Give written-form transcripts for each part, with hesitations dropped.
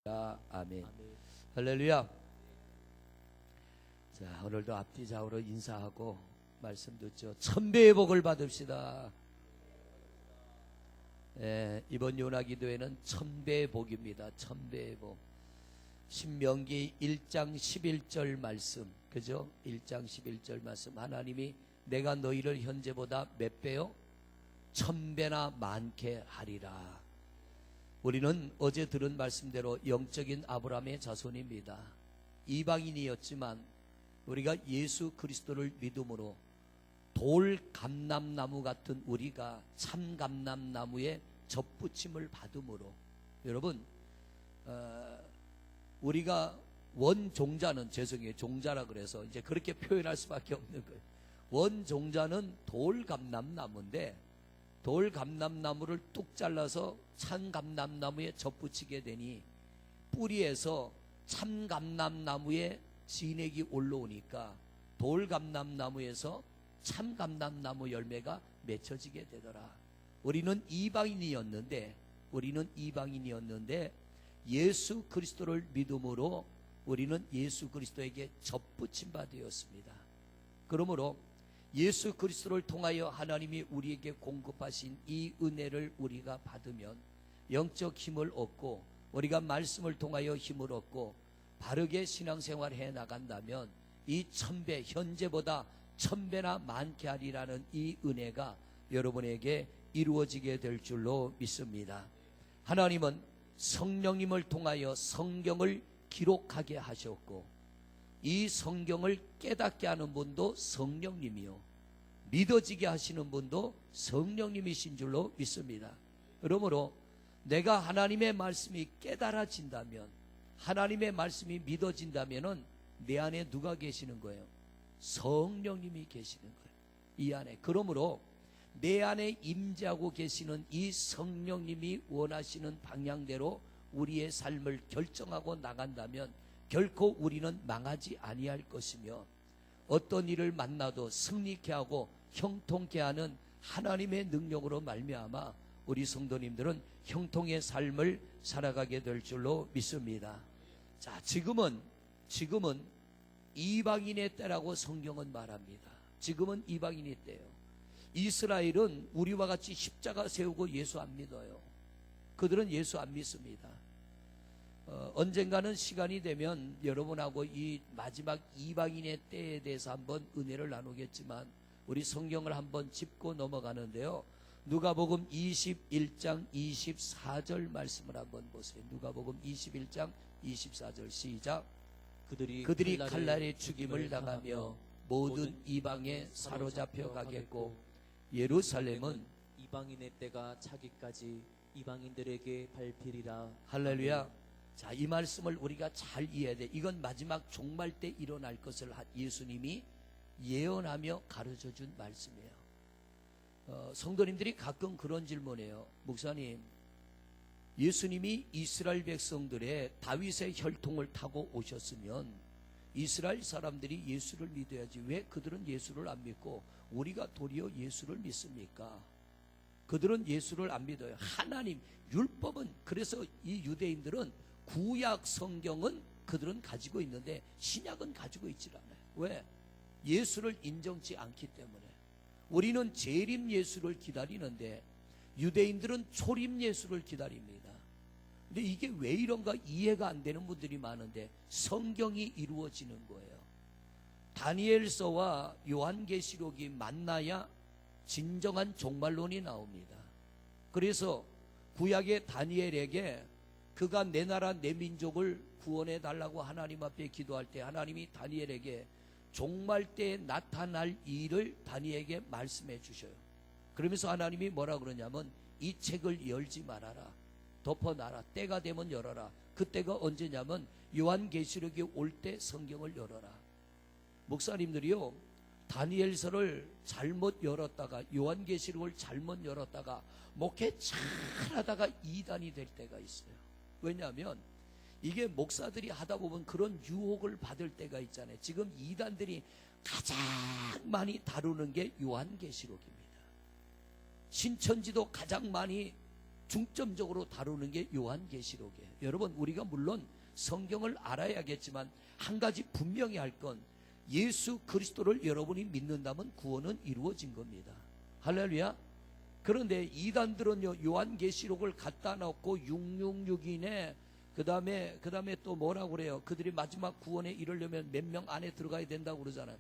아멘. 할렐루야. 자, 오늘도 앞뒤 좌우로 인사하고 말씀 듣죠. 천배의 복을 받읍시다. 이번 요나기도회는 천배의 복입니다. 천배의 복. 신명기 1장 11절 말씀, 그죠? 1장 11절 말씀. 하나님이 내가 너희를 현재보다 몇 배요? 천배나 많게 하리라. 우리는 어제 들은 말씀대로 영적인 아브라함의 자손입니다. 이방인이었지만 우리가 예수 그리스도를 믿음으로 돌 감람나무 같은 우리가 참 감람나무에 접붙임을 받음으로, 여러분 우리가 원종자는, 죄송해요, 종자라 그래서 이제 그렇게 표현할 수밖에 없는 거예요. 원종자는 돌 감람나무인데 돌 감람나무를 뚝 잘라서 참 감람나무에 접붙이게 되니 뿌리에서 참 감람나무에 진액이 올라오니까 돌 감람나무에서 참 감람나무 열매가 맺혀지게 되더라. 우리는 이방인이었는데 예수 그리스도를 믿음으로 우리는 예수 그리스도에게 접붙임 바 되었습니다. 그러므로 예수 그리스도를 통하여 하나님이 우리에게 공급하신 이 은혜를 우리가 받으면 영적 힘을 얻고, 우리가 말씀을 통하여 힘을 얻고 바르게 신앙생활을 해 나간다면 이 천배, 현재보다 천배나 많게 하리라는 이 은혜가 여러분에게 이루어지게 될 줄로 믿습니다. 하나님은 성령님을 통하여 성경을 기록하게 하셨고, 이 성경을 깨닫게 하는 분도 성령님이요, 믿어지게 하시는 분도 성령님이신 줄로 믿습니다. 그러므로 내가 하나님의 말씀이 깨달아진다면, 하나님의 말씀이 믿어진다면은 내 안에 누가 계시는 거예요? 성령님이 계시는 거예요, 이 안에. 그러므로 내 안에 임재하고 계시는 이 성령님이 원하시는 방향대로 우리의 삶을 결정하고 나간다면 결코 우리는 망하지 아니할 것이며, 어떤 일을 만나도 승리케 하고 형통케 하는 하나님의 능력으로 말미암아 우리 성도님들은 형통의 삶을 살아가게 될 줄로 믿습니다. 자, 지금은 이방인의 때라고 성경은 말합니다. 지금은 이방인의 때예요. 이스라엘은 우리와 같이 십자가 세우고 예수 안 믿어요. 그들은 예수 안 믿습니다. 언젠가는 시간이 되면 여러분하고 이 마지막 이방인의 때에 대해서 한번 은혜를 나누겠지만 우리 성경을 한번 짚고 넘어가는데요. 누가복음 21장 24절 말씀을 한번 보세요. 누가복음 21장 24절 시작. 그들이 칼날에 죽임을 당하며 모든 이방에 사로잡혀 가겠고 예루살렘은 이방인의 때가 차기까지 이방인들에게 밟히리라. 할렐루야. 자, 이 말씀을 우리가 잘 이해해야 돼. 이건 마지막 종말 때 일어날 것을 예수님이 예언하며 가르쳐준 말씀이에요. 성도님들이 가끔 그런 질문해요. 목사님, 예수님이 이스라엘 백성들의 다윗의 혈통을 타고 오셨으면 이스라엘 사람들이 예수를 믿어야지 왜 그들은 예수를 안 믿고 우리가 도리어 예수를 믿습니까? 그들은 예수를 안 믿어요. 하나님 율법은, 그래서 이 유대인들은 구약 성경은 그들은 가지고 있는데 신약은 가지고 있질 않아요. 왜? 예수를 인정치 않기 때문에. 우리는 재림 예수를 기다리는데 유대인들은 초림 예수를 기다립니다. 근데 이게 왜 이런가 이해가 안 되는 분들이 많은데 성경이 이루어지는 거예요. 다니엘서와 요한계시록이 만나야 진정한 종말론이 나옵니다. 그래서 구약의 다니엘에게 그가 내 나라 내 민족을 구원해 달라고 하나님 앞에 기도할 때 하나님이 다니엘에게 종말 때에 나타날 일을 다니엘에게 말씀해 주셔요. 그러면서 하나님이 뭐라 그러냐면 이 책을 열지 말아라, 덮어놔라, 때가 되면 열어라. 그때가 언제냐면 요한계시록이 올 때 성경을 열어라. 목사님들이요, 다니엘서를 잘못 열었다가 요한계시록을 잘못 열었다가 목회 잘하다가 이단이 될 때가 있어요. 왜냐하면 이게 목사들이 하다 보면 그런 유혹을 받을 때가 있잖아요. 지금 이단들이 가장 많이 다루는 게 요한계시록입니다. 신천지도 가장 많이 중점적으로 다루는 게 요한계시록이에요. 여러분, 우리가 물론 성경을 알아야겠지만 한 가지 분명히 할 건 예수 그리스도를 여러분이 믿는다면 구원은 이루어진 겁니다. 할렐루야. 그런데 이단들은요, 요한계시록을 갖다 놓고 666이네, 그 다음에 또 뭐라고 그래요? 그들이 마지막 구원에 이르려면 몇 명 안에 들어가야 된다고 그러잖아요.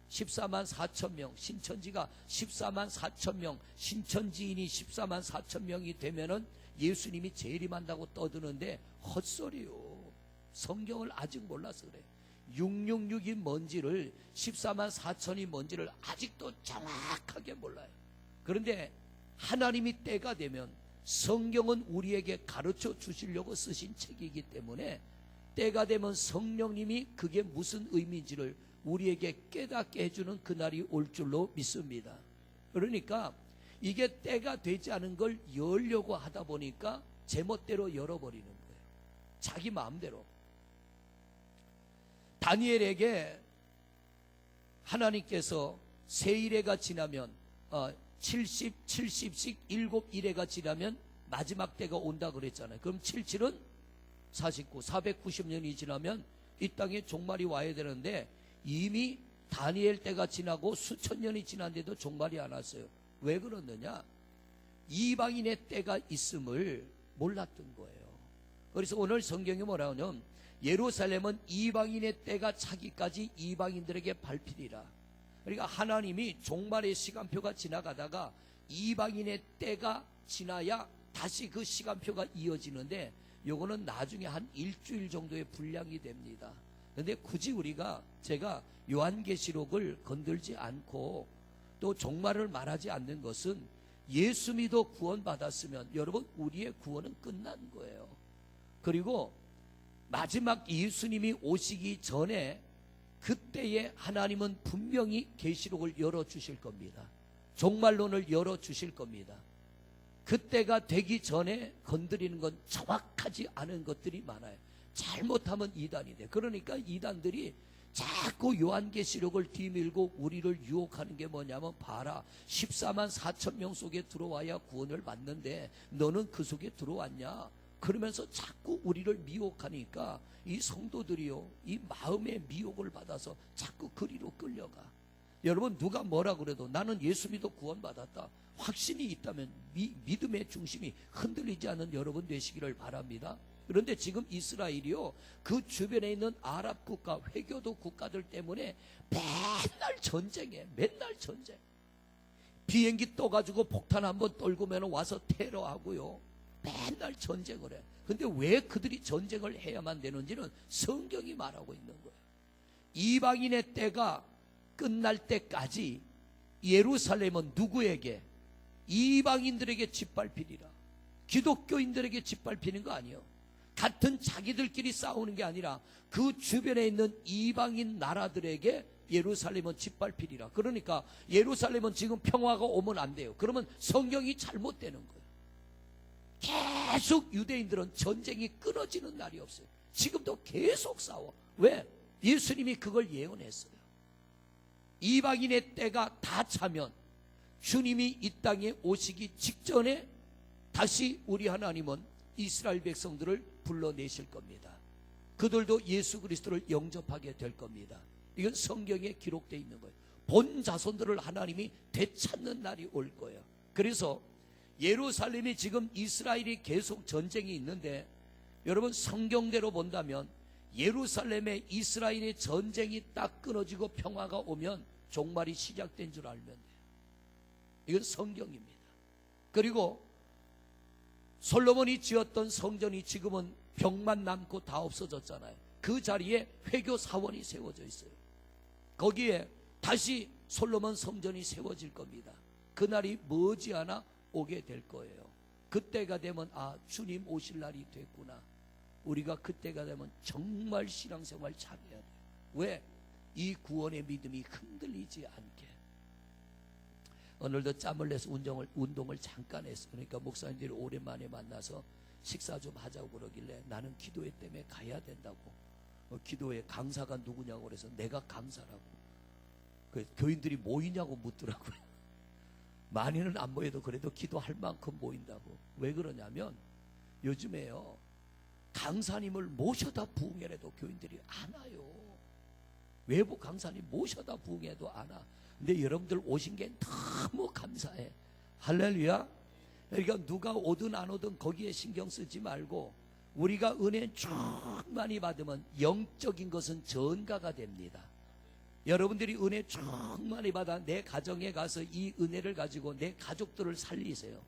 14만 4천 명, 신천지가 14만 4천 명, 신천지인이 14만 4천 명이 되면은 예수님이 재림한다고 떠드는데 헛소리요. 성경을 아직 몰라서 그래. 666이 뭔지를, 14만 4천이 뭔지를 아직도 정확하게 몰라요. 그런데 하나님이 때가 되면, 성경은 우리에게 가르쳐 주시려고 쓰신 책이기 때문에 때가 되면 성령님이 그게 무슨 의미인지를 우리에게 깨닫게 해주는 그날이 올 줄로 믿습니다. 그러니까 이게 때가 되지 않은 걸 열려고 하다 보니까 제멋대로 열어버리는 거예요. 자기 마음대로. 다니엘에게 하나님께서 세일해가 지나면 70씩 7일해가 지나면 마지막 때가 온다 그랬잖아요. 그럼 77은 49, 490년이 지나면 이 땅에 종말이 와야 되는데 이미 다니엘 때가 지나고 수천 년이 지났는데도 종말이 안 왔어요. 왜 그러느냐? 이방인의 때가 있음을 몰랐던 거예요. 그래서 오늘 성경이 뭐라 하냐면 예루살렘은 이방인의 때가 차기까지 이방인들에게 밟히리라. 그러니까 하나님이 종말의 시간표가 지나가다가 이방인의 때가 지나야 다시 그 시간표가 이어지는데 요거는 나중에 한 일주일 정도의 분량이 됩니다. 그런데 굳이 제가 요한계시록을 건들지 않고 또 종말을 말하지 않는 것은 예수 믿어 구원받았으면 여러분 우리의 구원은 끝난 거예요. 그리고 마지막 예수님이 오시기 전에 그때에 하나님은 분명히 계시록을 열어주실 겁니다. 종말론을 열어주실 겁니다. 그때가 되기 전에 건드리는 건 정확하지 않은 것들이 많아요. 잘못하면 이단이 돼. 그러니까 이단들이 자꾸 요한계시록을 뒤밀고 우리를 유혹하는 게 뭐냐면, 봐라, 14만 4천 명 속에 들어와야 구원을 받는데 너는 그 속에 들어왔냐? 그러면서 자꾸 우리를 미혹하니까 이 성도들이요, 이 마음의 미혹을 받아서 자꾸 그리로 끌려가. 여러분, 누가 뭐라 그래도 나는 예수 믿어 구원받았다, 확신이 있다면 믿음의 중심이 흔들리지 않는 여러분 되시기를 바랍니다. 그런데 지금 이스라엘이요, 그 주변에 있는 아랍 국가, 회교도 국가들 때문에 맨날 전쟁해. 맨날 전쟁. 비행기 떠가지고 폭탄 한번 떨구면 와서 테러하고요, 맨날 전쟁을 해. 근데 왜 그들이 전쟁을 해야만 되는지는 성경이 말하고 있는 거예요. 이방인의 때가 끝날 때까지 예루살렘은 누구에게? 이방인들에게 짓밟히리라. 기독교인들에게 짓밟히는 거 아니에요. 같은 자기들끼리 싸우는 게 아니라 그 주변에 있는 이방인 나라들에게 예루살렘은 짓밟히리라. 그러니까 예루살렘은 지금 평화가 오면 안 돼요. 그러면 성경이 잘못되는 거예요. 계속 유대인들은 전쟁이 끊어지는 날이 없어요. 지금도 계속 싸워. 왜? 예수님이 그걸 예언했어요. 이방인의 때가 다 차면 주님이 이 땅에 오시기 직전에 다시 우리 하나님은 이스라엘 백성들을 불러내실 겁니다. 그들도 예수 그리스도를 영접하게 될 겁니다. 이건 성경에 기록되어 있는 거예요. 본 자손들을 하나님이 되찾는 날이 올 거예요. 그래서 예루살렘이 지금 이스라엘이 계속 전쟁이 있는데, 여러분 성경대로 본다면 예루살렘에 이스라엘의 전쟁이 딱 끊어지고 평화가 오면 종말이 시작된 줄 알면 돼요. 이건 성경입니다. 그리고 솔로몬이 지었던 성전이 지금은 벽만 남고 다 없어졌잖아요. 그 자리에 회교 사원이 세워져 있어요. 거기에 다시 솔로몬 성전이 세워질 겁니다. 그날이 머지않아 오게 될 거예요. 그때가 되면 주님 오실 날이 됐구나. 우리가 그때가 되면 정말 신앙생활 잘해야 돼요. 왜? 이 구원의 믿음이 흔들리지 않게. 오늘도 짬을 내서 운동을 잠깐 했어. 그러니까 목사님들이 오랜만에 만나서 식사 좀 하자고 그러길래 나는 기도회 때문에 가야 된다고. 기도회 강사가 누구냐고 그래서 내가 강사라고. 그 교인들이 뭐이냐고 묻더라고요. 많이는 안 모여도 그래도 기도할 만큼 모인다고. 왜 그러냐면 요즘에요, 강사님을 모셔다 부흥해도 교인들이 안 와요. 외부 강사님 모셔다 부흥해도 안 와. 근데 여러분들 오신 게 너무 감사해. 할렐루야. 그러니까 누가 오든 안 오든 거기에 신경 쓰지 말고 우리가 은혜 충만히 받으면 영적인 것은 전가가 됩니다. 여러분들이 은혜 충만히 받아 내 가정에 가서 이 은혜를 가지고 내 가족들을 살리세요.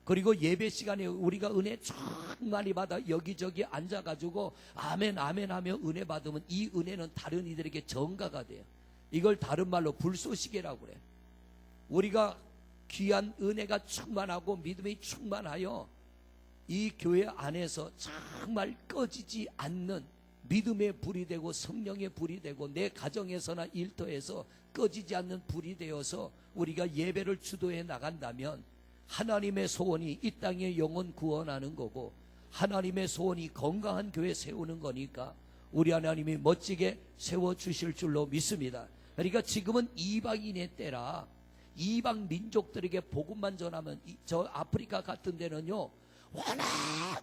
그리고 예배 시간에 우리가 은혜 충만히 받아 여기저기 앉아가지고 아멘 아멘 하며 은혜 받으면 이 은혜는 다른 이들에게 전가가 돼요. 이걸 다른 말로 불쏘시개라고 그래. 우리가 귀한 은혜가 충만하고 믿음이 충만하여 이 교회 안에서 정말 꺼지지 않는 믿음의 불이 되고 성령의 불이 되고 내 가정에서나 일터에서 꺼지지 않는 불이 되어서 우리가 예배를 주도해 나간다면 하나님의 소원이 이 땅의 영혼 구원하는 거고 하나님의 소원이 건강한 교회 세우는 거니까 우리 하나님이 멋지게 세워주실 줄로 믿습니다. 그러니까 지금은 이방인의 때라 이방 민족들에게 복음만 전하면 저 아프리카 같은 데는요 워낙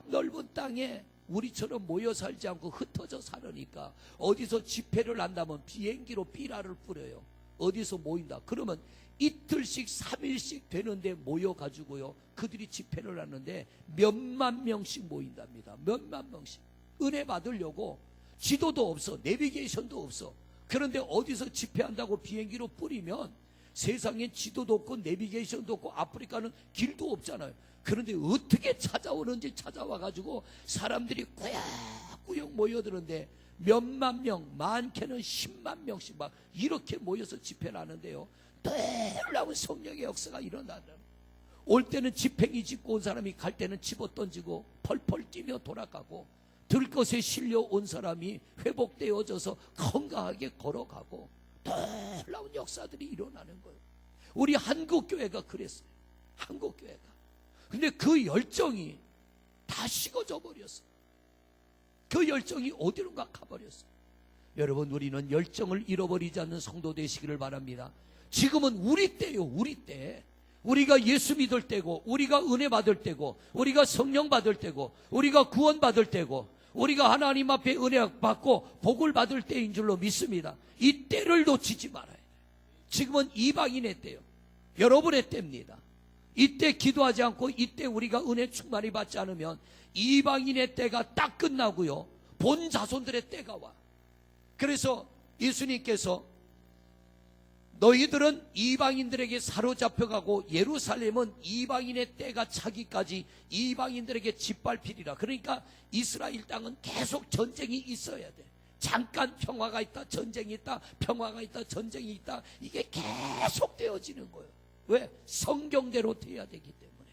넓은 땅에 우리처럼 모여 살지 않고 흩어져 살으니까 어디서 집회를 한다면 비행기로 삐라를 뿌려요. 어디서 모인다 그러면 이틀씩 3일씩 되는데 모여가지고요 그들이 집회를 하는데 몇만 명씩 모인답니다. 몇만 명씩. 은혜 받으려고 지도도 없어, 내비게이션도 없어. 그런데 어디서 집회한다고 비행기로 뿌리면 세상에 지도도 없고 내비게이션도 없고 아프리카는 길도 없잖아요. 그런데 어떻게 찾아오는지 찾아와가지고 사람들이 꾸역꾸역 모여드는데 몇만 명, 많게는 10만 명씩 막 이렇게 모여서 집회를 하는데요 놀라운 성령의 역사가 일어나는. 올 때는 지팽이 짚고 온 사람이 갈 때는 집어 던지고 펄펄 뛰며 돌아가고 들것에 실려 온 사람이 회복되어져서 건강하게 걸어가고 놀라운 역사들이 일어나는 거예요. 우리 한국교회가 그랬어요. 한국교회가. 근데 그 열정이 다 식어져 버렸어요. 그 열정이 어디론가 가버렸어요. 여러분 우리는 열정을 잃어버리지 않는 성도 되시기를 바랍니다. 지금은 우리 때요. 우리 때. 우리가 예수 믿을 때고 우리가 은혜 받을 때고 우리가 성령 받을 때고 우리가 구원 받을 때고 우리가 하나님 앞에 은혜 받고 복을 받을 때인 줄로 믿습니다. 이 때를 놓치지 말아야 돼요. 지금은 이방인의 때요. 여러분의 때입니다. 이때 기도하지 않고 이때 우리가 은혜 충만히 받지 않으면 이방인의 때가 딱 끝나고요 본 자손들의 때가 와. 그래서 예수님께서 너희들은 이방인들에게 사로잡혀가고 예루살렘은 이방인의 때가 차기까지 이방인들에게 짓밟히리라. 그러니까 이스라엘 땅은 계속 전쟁이 있어야 돼. 잠깐 평화가 있다 전쟁이 있다 평화가 있다 전쟁이 있다 이게 계속 되어지는 거예요. 왜? 성경대로 돼야 되기 때문에.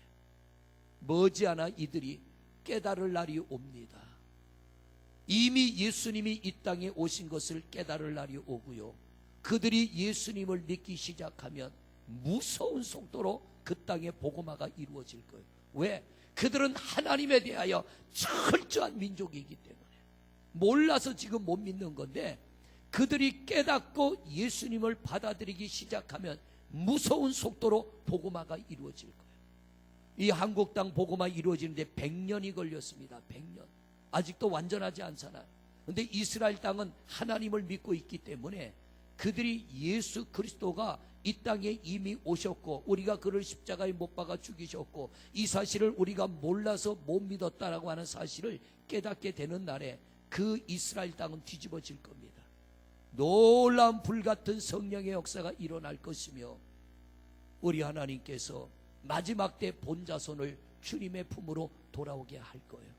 머지않아 이들이 깨달을 날이 옵니다. 이미 예수님이 이 땅에 오신 것을 깨달을 날이 오고요 그들이 예수님을 믿기 시작하면 무서운 속도로 그 땅에 복음화가 이루어질 거예요. 왜? 그들은 하나님에 대하여 철저한 민족이기 때문에. 몰라서 지금 못 믿는 건데 그들이 깨닫고 예수님을 받아들이기 시작하면 무서운 속도로 복음화가 이루어질 거예요. 이 한국 땅 복음화 이루어지는데 100년이 걸렸습니다. 100년. 아직도 완전하지 않잖아요. 그런데 이스라엘 땅은 하나님을 믿고 있기 때문에 그들이 예수 그리스도가 이 땅에 이미 오셨고 우리가 그를 십자가에 못 박아 죽이셨고 이 사실을 우리가 몰라서 못 믿었다라고 하는 사실을 깨닫게 되는 날에 그 이스라엘 땅은 뒤집어질 겁니다. 놀라운 불같은 성령의 역사가 일어날 것이며 우리 하나님께서 마지막 때 본자손을 주님의 품으로 돌아오게 할 거예요.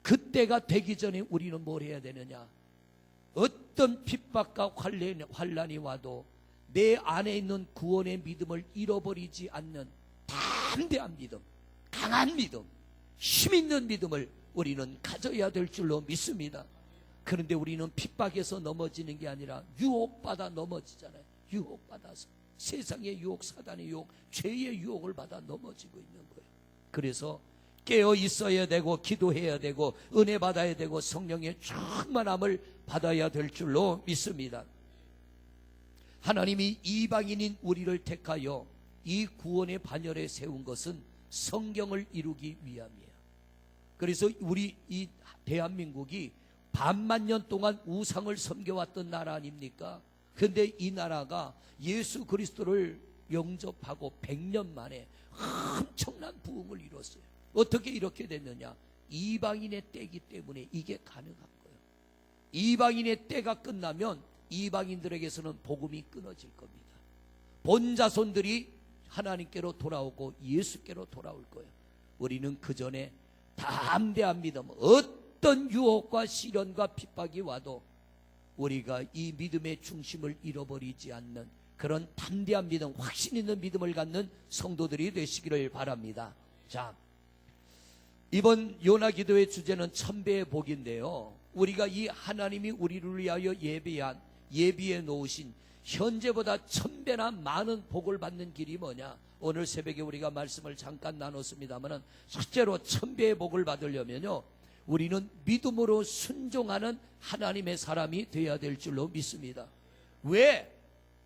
그때가 되기 전에 우리는 뭘 해야 되느냐? 어떤 핍박과 환난이 와도 내 안에 있는 구원의 믿음을 잃어버리지 않는 담대한 믿음, 강한 믿음, 힘 있는 믿음을 우리는 가져야 될 줄로 믿습니다. 그런데 우리는 핍박에서 넘어지는 게 아니라 유혹받아 넘어지잖아요. 유혹받아서 세상의 유혹, 사단의 유혹, 죄의 유혹을 받아 넘어지고 있는 거예요. 그래서 깨어 있어야 되고 기도해야 되고 은혜 받아야 되고 성령의 충만함을 받아야 될 줄로 믿습니다. 하나님이 이방인인 우리를 택하여 이 구원의 반열에 세운 것은 성경을 이루기 위함이에요. 그래서 우리 이 대한민국이 반만 년 동안 우상을 섬겨왔던 나라 아닙니까? 근데 이 나라가 예수 그리스도를 영접하고 100년 만에 엄청난 부흥을 이뤘어요. 어떻게 이렇게 됐느냐? 이방인의 때이기 때문에 이게 가능한 거예요. 이방인의 때가 끝나면 이방인들에게서는 복음이 끊어질 겁니다. 본 자손들이 하나님께로 돌아오고 예수께로 돌아올 거예요. 우리는 그 전에 담대한 믿음, 어떤 유혹과 시련과 핍박이 와도 우리가 이 믿음의 중심을 잃어버리지 않는 그런 담대한 믿음, 확신 있는 믿음을 갖는 성도들이 되시기를 바랍니다. 자, 이번 요나 기도의 주제는 천배의 복인데요, 우리가 이 하나님이 우리를 위하여 예비해 놓으신 현재보다 1000배나 많은 복을 받는 길이 뭐냐? 오늘 새벽에 우리가 말씀을 잠깐 나눴습니다만, 실제로 1000배의 복을 받으려면요, 우리는 믿음으로 순종하는 하나님의 사람이 되어야 될 줄로 믿습니다. 왜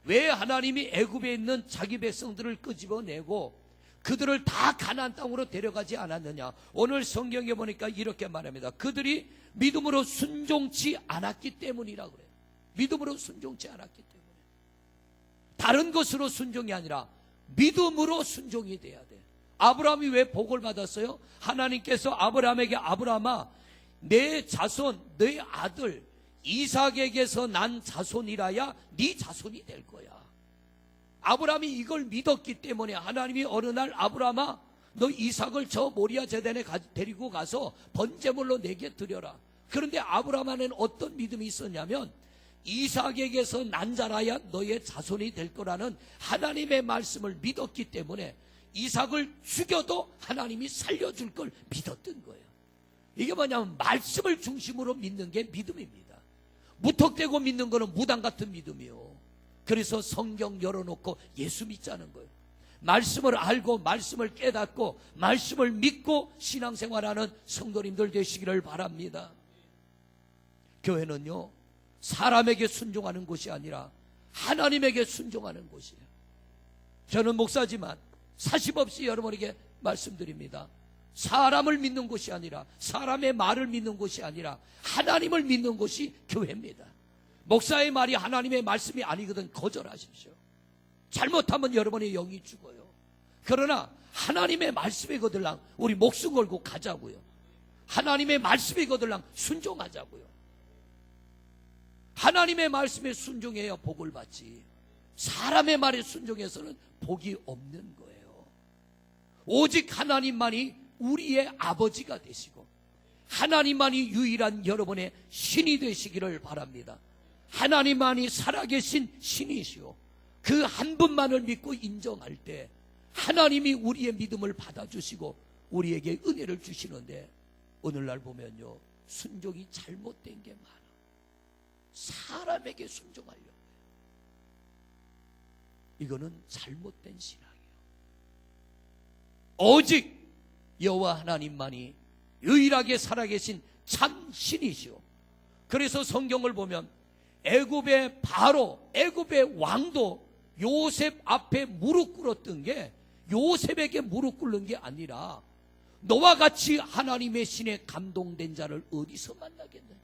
하나님이 애굽에 있는 자기 백성들을 끄집어내고 그들을 다 가나안 땅으로 데려가지 않았느냐? 오늘 성경에 보니까 이렇게 말합니다. 그들이 믿음으로 순종치 않았기 때문이라 그래요. 믿음으로 순종치 않았기 때문에. 다른 것으로 순종이 아니라 믿음으로 순종이 돼야 돼. 아브라함이 왜 복을 받았어요? 하나님께서 아브라함에게, 아브라함아, 내 자손, 내 아들 이삭에게서 난 자손이라야 네 자손이 될 거야. 아브라함이 이걸 믿었기 때문에 하나님이 어느 날, 아브라함아, 너 이삭을 저 모리아 제단에 데리고 가서 번제물로 내게 드려라. 그런데 아브라함 안에는 어떤 믿음이 있었냐면, 이삭에게서 난 자라야 너의 자손이 될 거라는 하나님의 말씀을 믿었기 때문에 이삭을 죽여도 하나님이 살려줄 걸 믿었던 거예요. 이게 뭐냐면 말씀을 중심으로 믿는 게 믿음입니다. 무턱대고 믿는 거는 무당 같은 믿음이요. 그래서 성경 열어놓고 예수 믿자는 거예요. 말씀을 알고 말씀을 깨닫고 말씀을 믿고 신앙생활하는 성도님들 되시기를 바랍니다. 교회는요, 사람에게 순종하는 곳이 아니라 하나님에게 순종하는 곳이에요. 저는 목사지만 사십 없이 여러분에게 말씀드립니다. 사람을 믿는 곳이 아니라, 사람의 말을 믿는 곳이 아니라 하나님을 믿는 곳이 교회입니다. 목사의 말이 하나님의 말씀이 아니거든 거절하십시오. 잘못하면 여러분의 영이 죽어요. 그러나 하나님의 말씀에 거들랑 우리 목숨 걸고 가자고요. 하나님의 말씀에 거들랑 순종하자고요. 하나님의 말씀에 순종해야 복을 받지, 사람의 말에 순종해서는 복이 없는 거예요. 오직 하나님만이 우리의 아버지가 되시고 하나님만이 유일한 여러분의 신이 되시기를 바랍니다. 하나님만이 살아계신 신이시오. 그 한 분만을 믿고 인정할 때 하나님이 우리의 믿음을 받아주시고 우리에게 은혜를 주시는데, 오늘날 보면요, 순종이 잘못된 게 많아. 사람에게 순종하려고 해요. 이거는 잘못된 신앙이에요. 오직 여호와 하나님만이 유일하게 살아계신 참 신이시오. 그래서 성경을 보면 애굽의 바로, 애굽의 왕도 요셉 앞에 무릎 꿇었던 게 요셉에게 무릎 꿇는 게 아니라 너와 같이 하나님의 신에 감동된 자를 어디서 만나겠느냐.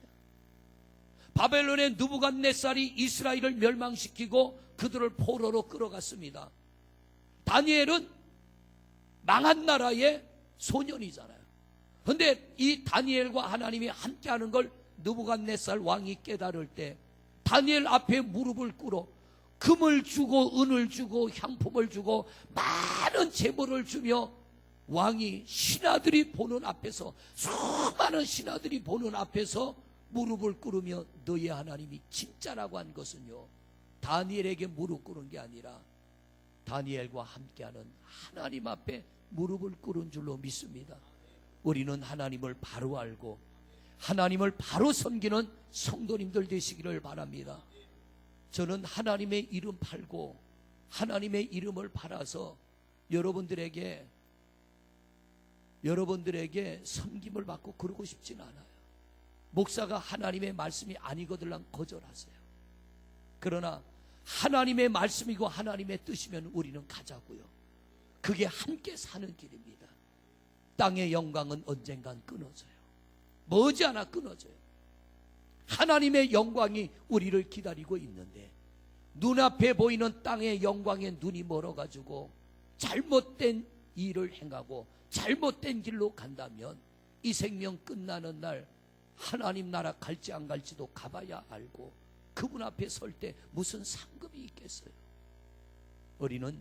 바벨론의 느부갓네살이 이스라엘을 멸망시키고 그들을 포로로 끌어갔습니다. 다니엘은 망한 나라의 소년이잖아요. 그런데 이 다니엘과 하나님이 함께하는 걸 느부갓네살 왕이 깨달을 때 다니엘 앞에 무릎을 꿇어 금을 주고 은을 주고 향품을 주고 많은 재물을 주며 왕이 신하들이 보는 앞에서, 수많은 신하들이 보는 앞에서 무릎을 꿇으며 너희 하나님이 진짜라고 한 것은요, 다니엘에게 무릎 꿇은 게 아니라 다니엘과 함께하는 하나님 앞에 무릎을 꿇은 줄로 믿습니다. 우리는 하나님을 바로 알고 하나님을 바로 섬기는 성도님들 되시기를 바랍니다. 저는 하나님의 이름 팔고 하나님의 이름을 팔아서 여러분들에게 섬김을 받고 그러고 싶진 않아요. 목사가 하나님의 말씀이 아니거들랑 거절하세요. 그러나 하나님의 말씀이고 하나님의 뜻이면 우리는 가자고요. 그게 함께 사는 길입니다. 땅의 영광은 언젠간 끊어져요. 머지않아 끊어져요. 하나님의 영광이 우리를 기다리고 있는데 눈앞에 보이는 땅의 영광에 눈이 멀어가지고 잘못된 일을 행하고 잘못된 길로 간다면 이 생명 끝나는 날 하나님 나라 갈지 안 갈지도 가봐야 알고 그분 앞에 설 때 무슨 상급이 있겠어요. 우리는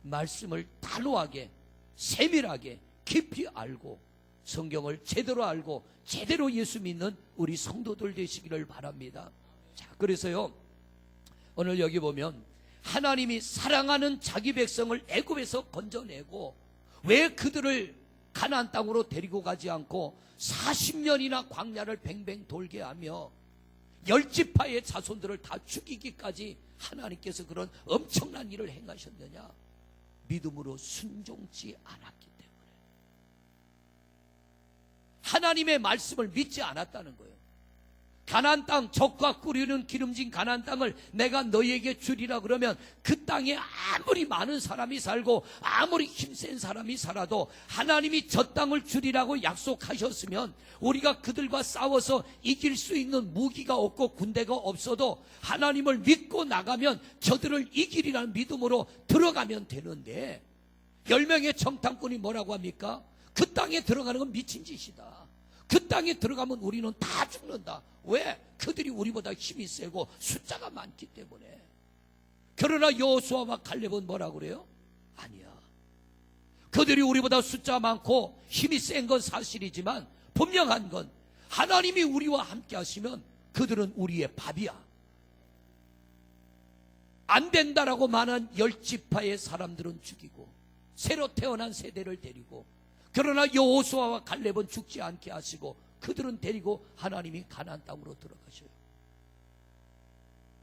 말씀을 단호하게 세밀하게 깊이 알고 성경을 제대로 알고 제대로 예수 믿는 우리 성도들 되시기를 바랍니다. 자, 그래서요 오늘 여기 보면 하나님이 사랑하는 자기 백성을 애굽에서 건져내고 왜 그들을 가나안 땅으로 데리고 가지 않고 40년이나 광야를 뱅뱅 돌게 하며 10지파의 자손들을 다 죽이기까지 하나님께서 그런 엄청난 일을 행하셨느냐? 믿음으로 순종치 않았기 때문에. 하나님의 말씀을 믿지 않았다는 거예요. 가나안 땅, 젖과 꿀이는 기름진 가나안 땅을 내가 너희에게 주리라 그러면 그 땅에 아무리 많은 사람이 살고 아무리 힘센 사람이 살아도 하나님이 저 땅을 주리라고 약속하셨으면 우리가 그들과 싸워서 이길 수 있는 무기가 없고 군대가 없어도 하나님을 믿고 나가면 저들을 이기리라는 믿음으로 들어가면 되는데 10명의 정탐꾼이 뭐라고 합니까? 그 땅에 들어가는 건 미친 짓이다. 그 땅에 들어가면 우리는 다 죽는다. 왜? 그들이 우리보다 힘이 세고 숫자가 많기 때문에. 그러나 여호수아와 갈렙은 뭐라고 그래요? 아니야. 그들이 우리보다 숫자 많고 힘이 센 건 사실이지만 분명한 건 하나님이 우리와 함께 하시면 그들은 우리의 밥이야. 안 된다라고 말한 10지파의 사람들은 죽이고 새로 태어난 세대를 데리고 그러나 여호수아와 갈렙은 죽지 않게 하시고 그들은 데리고 하나님이 가나안 땅으로 들어가셔요.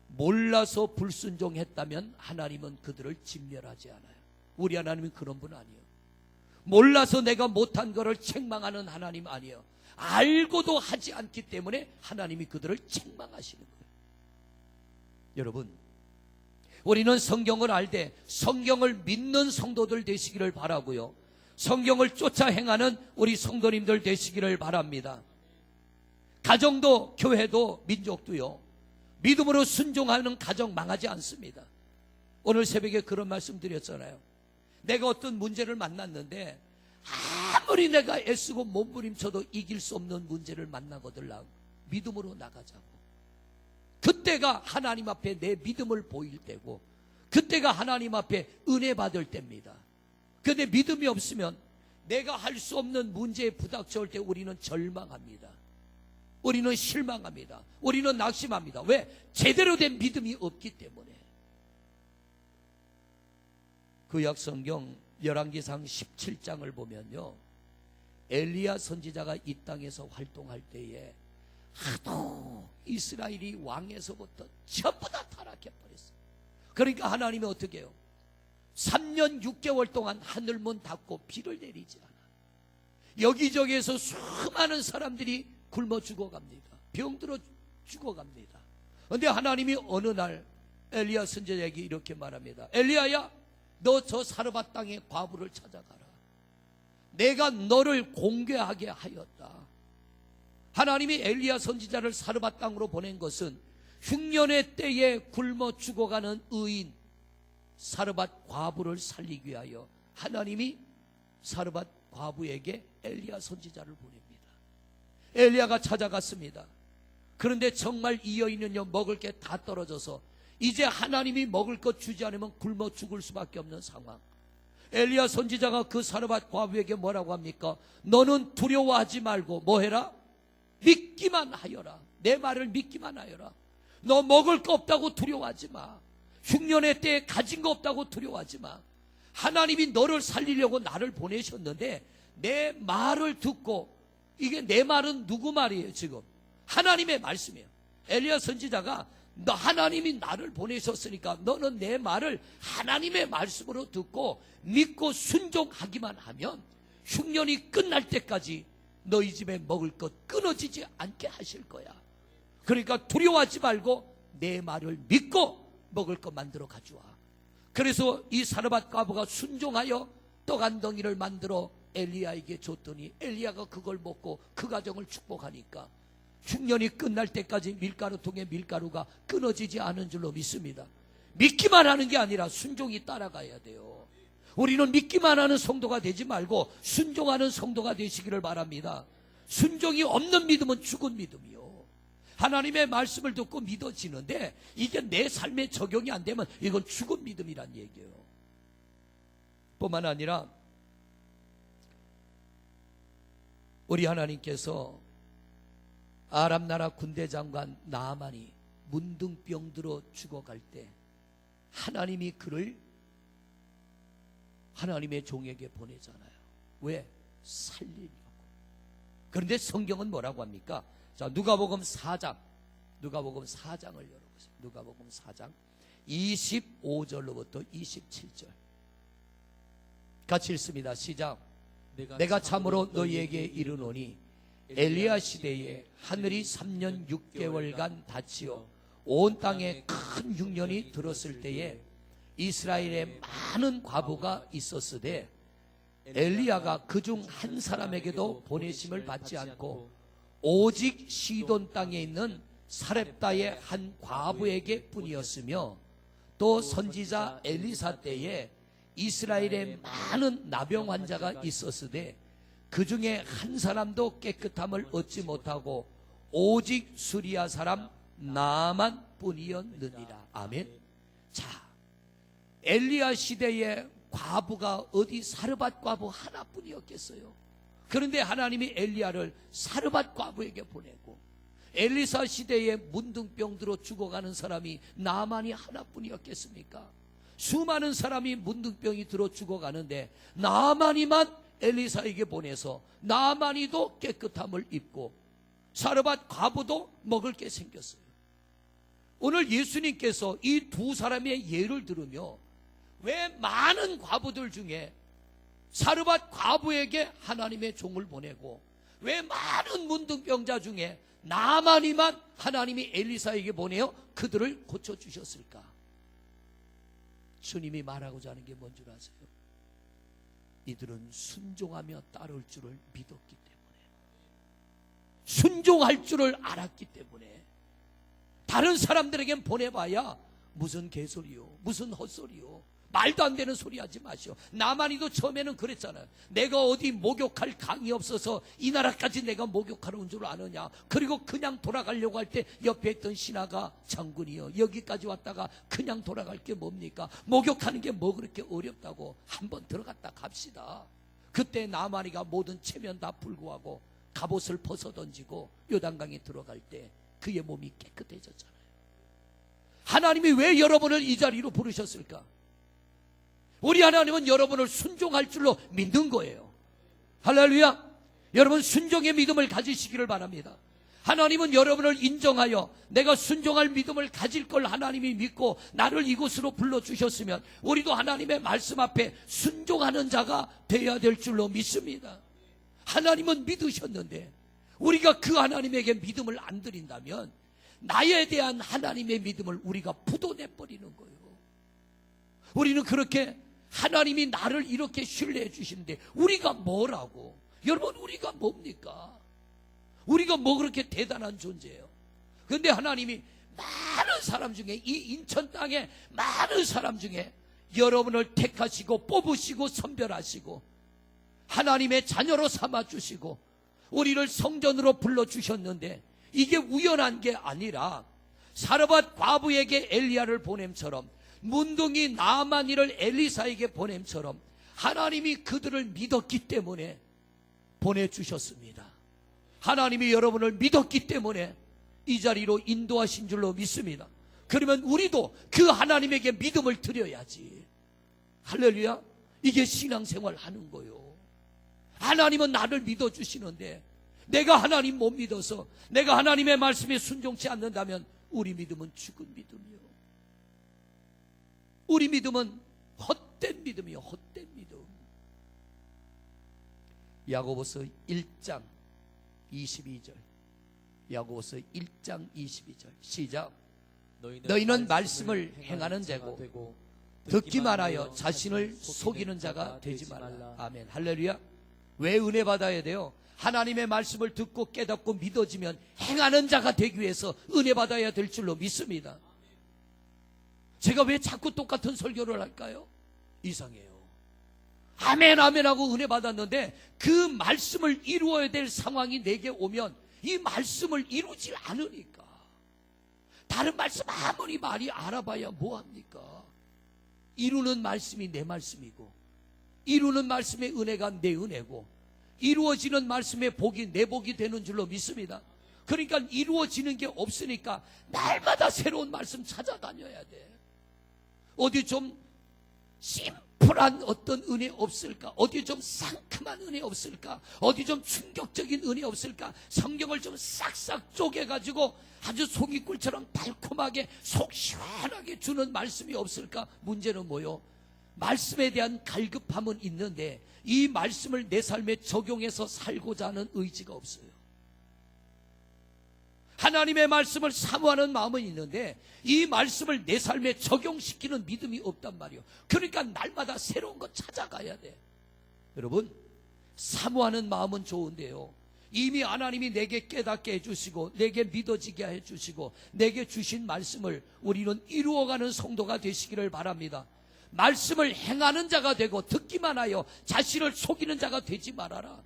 몰라서 불순종했다면 하나님은 그들을 진멸하지 않아요. 우리 하나님은 그런 분 아니에요. 몰라서 내가 못한 것을 책망하는 하나님 아니에요. 알고도 하지 않기 때문에 하나님이 그들을 책망하시는 거예요. 여러분, 우리는 성경을 알되 성경을 믿는 성도들 되시기를 바라고요. 성경을 쫓아 행하는 우리 성도님들 되시기를 바랍니다. 가정도 교회도 민족도요 믿음으로 순종하는 가정 망하지 않습니다. 오늘 새벽에 그런 말씀 드렸잖아요. 내가 어떤 문제를 만났는데 아무리 내가 애쓰고 몸부림쳐도 이길 수 없는 문제를 만나거들라 믿음으로 나가자고. 그때가 하나님 앞에 내 믿음을 보일 때고 그때가 하나님 앞에 은혜 받을 때입니다. 그런데 믿음이 없으면 내가 할 수 없는 문제에 부닥쳐올 때 우리는 절망합니다. 우리는 실망합니다. 우리는 낙심합니다. 왜? 제대로 된 믿음이 없기 때문에. 구약 성경 열왕기상 17장을 보면요 엘리야 선지자가 이 땅에서 활동할 때에 하도 이스라엘이 왕에서부터 전부 다 타락해버렸어요. 그러니까 하나님이 어떻게 해요? 3년 6개월 동안 하늘문 닫고 비를 내리지 않아. 여기저기에서 수많은 사람들이 굶어 죽어갑니다. 병들어 죽어갑니다. 그런데 하나님이 어느 날 엘리야 선지자에게 이렇게 말합니다. 엘리야야, 너 저 사르밧 땅의 과부를 찾아가라. 내가 너를 공개하게 하였다. 하나님이 엘리야 선지자를 사르밧 땅으로 보낸 것은 흉년의 때에 굶어 죽어가는 의인 사르밧 과부를 살리기 위하여 하나님이 사르밧 과부에게 엘리야 선지자를 보냅니다. 엘리야가 찾아갔습니다. 그런데 정말 이 여인은요 먹을 게 다 떨어져서 이제 하나님이 먹을 것 주지 않으면 굶어 죽을 수밖에 없는 상황. 엘리야 선지자가 그 사르밧 과부에게 뭐라고 합니까? 너는 두려워하지 말고 뭐 해라? 믿기만 하여라. 내 말을 믿기만 하여라. 너 먹을 거 없다고 두려워하지 마. 흉년의 때에 가진 거 없다고 두려워하지 마. 하나님이 너를 살리려고 나를 보내셨는데 내 말을 듣고, 이게 내 말은 누구 말이에요 지금? 하나님의 말씀이에요. 엘리야 선지자가 너 하나님이 나를 보내셨으니까 너는 내 말을 하나님의 말씀으로 듣고 믿고 순종하기만 하면 흉년이 끝날 때까지 너희 집에 먹을 것 끊어지지 않게 하실 거야. 그러니까 두려워하지 말고 내 말을 믿고 먹을 것 만들어 가져와. 그래서 이 사르밧 과부가 순종하여 떡 한 덩이를 만들어 엘리야에게 줬더니 엘리야가 그걸 먹고 그 가정을 축복하니까 흉년이 끝날 때까지 밀가루통에 밀가루가 끊어지지 않은 줄로 믿습니다. 믿기만 하는 게 아니라 순종이 따라가야 돼요. 우리는 믿기만 하는 성도가 되지 말고 순종하는 성도가 되시기를 바랍니다. 순종이 없는 믿음은 죽은 믿음이요. 하나님의 말씀을 듣고 믿어지는데 이게 내 삶에 적용이 안 되면 이건 죽은 믿음이란 얘기예요. 뿐만 아니라 우리 하나님께서 아람 나라 군대 장관 나아만이 문둥병 들어 죽어갈 때 하나님이 그를 하나님의 종에게 보내잖아요. 왜? 살리려고. 그런데 성경은 뭐라고 합니까? 자, 누가복음 4장 누가복음 4장을 열어보세요. 누가복음 4장 25절로부터 27절 같이 읽습니다. 시작. 내가 참으로 너희에게 이르노니 엘리야 시대에 하늘이 3년 6개월간 닫히어 온 땅에 큰 흉년이 들었을 때에 이스라엘에 많은 과부가 있었으되 엘리야가 그중 한 사람에게도 보내심을 받지 않고 오직 시돈 땅에 있는 사렙다의 한 과부에게 뿐이었으며 또 선지자 엘리사 때에 이스라엘에 많은 나병 환자가 있었으되 그 중에 한 사람도 깨끗함을 얻지 못하고 오직 수리아 사람 나만 뿐이었느니라. 아멘. 자, 엘리야 시대에 과부가 어디 사르밧 과부 하나뿐이었겠어요. 그런데 하나님이 엘리야를 사르밧 과부에게 보내고 엘리사 시대에 문둥병 들어 죽어가는 사람이 나만이 하나뿐이었겠습니까? 수많은 사람이 문둥병이 들어 죽어가는데 나만이만 엘리사에게 보내서 나만이도 깨끗함을 입고 사르밧 과부도 먹을 게 생겼어요. 오늘 예수님께서 이 두 사람의 예를 들으며 왜 많은 과부들 중에 사르밧 과부에게 하나님의 종을 보내고 왜 많은 문둥병자 중에 나만이만 하나님이 엘리사에게 보내어 그들을 고쳐주셨을까? 주님이 말하고자 하는 게 뭔 줄 아세요? 이들은 순종하며 따를 줄을 믿었기 때문에, 순종할 줄을 알았기 때문에. 다른 사람들에겐 보내봐야 무슨 개소리요, 무슨 헛소리요, 말도 안 되는 소리 하지 마시오. 나만이도 처음에는 그랬잖아요. 내가 어디 목욕할 강이 없어서 이 나라까지 내가 목욕하러 온 줄 아느냐. 그리고 그냥 돌아가려고 할 때 옆에 있던 신하가 장군이요, 여기까지 왔다가 그냥 돌아갈 게 뭡니까? 목욕하는 게 뭐 그렇게 어렵다고. 한번 들어갔다 갑시다. 그때 나만이가 모든 체면 다 불구하고 갑옷을 벗어던지고 요단강에 들어갈 때 그의 몸이 깨끗해졌잖아요. 하나님이 왜 여러분을 이 자리로 부르셨을까? 우리 하나님은 여러분을 순종할 줄로 믿는 거예요. 할렐루야. 여러분 순종의 믿음을 가지시기를 바랍니다. 하나님은 여러분을 인정하여 내가 순종할 믿음을 가질 걸 하나님이 믿고 나를 이곳으로 불러주셨으면 우리도 하나님의 말씀 앞에 순종하는 자가 되어야 될 줄로 믿습니다. 하나님은 믿으셨는데 우리가 그 하나님에게 믿음을 안 드린다면 나에 대한 하나님의 믿음을 우리가 부도내버리는 거예요. 우리는 그렇게 하나님이 나를 이렇게 신뢰해 주시는데 우리가 뭐라고? 여러분, 우리가 뭡니까? 우리가 뭐 그렇게 대단한 존재예요? 그런데 하나님이 많은 사람 중에, 이 인천 땅에 많은 사람 중에 여러분을 택하시고 뽑으시고 선별하시고 하나님의 자녀로 삼아주시고 우리를 성전으로 불러주셨는데 이게 우연한 게 아니라 사르밧 과부에게 엘리야를 보냄처럼 문둥이 나아만이를 엘리사에게 보냄처럼 하나님이 그들을 믿었기 때문에 보내주셨습니다. 하나님이 여러분을 믿었기 때문에 이 자리로 인도하신 줄로 믿습니다. 그러면 우리도 그 하나님에게 믿음을 드려야지. 할렐루야. 이게 신앙생활 하는 거요. 하나님은 나를 믿어주시는데 내가 하나님 못 믿어서 내가 하나님의 말씀에 순종치 않는다면 우리 믿음은 죽은 믿음이요. 우리 믿음은 헛된 믿음이요. 헛된 믿음. 야고보서 1장 22절. 야고보서 1장 22절. 시작. 너희는 말씀을 행하는 자고 듣기만 하여 자신을 속이는 자가 되지 말라. 아멘. 할렐루야. 왜 은혜 받아야 돼요? 하나님의 말씀을 듣고 깨닫고 믿어지면 행하는 자가 되기 위해서 은혜 받아야 될 줄로 믿습니다. 제가 왜 자꾸 똑같은 설교를 할까요? 이상해요. 아멘 아멘 하고 은혜 받았는데 그 말씀을 이루어야 될 상황이 내게 오면 이 말씀을 이루질 않으니까, 다른 말씀 아무리 많이 알아봐야 뭐합니까? 이루는 말씀이 내 말씀이고, 이루는 말씀의 은혜가 내 은혜고, 이루어지는 말씀의 복이 내 복이 되는 줄로 믿습니다. 그러니까 이루어지는 게 없으니까 날마다 새로운 말씀 찾아다녀야 돼. 어디 좀 심플한 어떤 은혜 없을까? 어디 좀 상큼한 은혜 없을까? 어디 좀 충격적인 은혜 없을까? 성경을 좀 싹싹 쪼개가지고 아주 송이꿀처럼 달콤하게 속 시원하게 주는 말씀이 없을까? 문제는 뭐요? 말씀에 대한 갈급함은 있는데 이 말씀을 내 삶에 적용해서 살고자 하는 의지가 없어요. 하나님의 말씀을 사모하는 마음은 있는데 이 말씀을 내 삶에 적용시키는 믿음이 없단 말이에요. 그러니까 날마다 새로운 거 찾아가야 돼. 여러분, 사모하는 마음은 좋은데요, 이미 하나님이 내게 깨닫게 해주시고 내게 믿어지게 해주시고 내게 주신 말씀을 우리는 이루어가는 성도가 되시기를 바랍니다. 말씀을 행하는 자가 되고 듣기만 하여 자신을 속이는 자가 되지 말아라.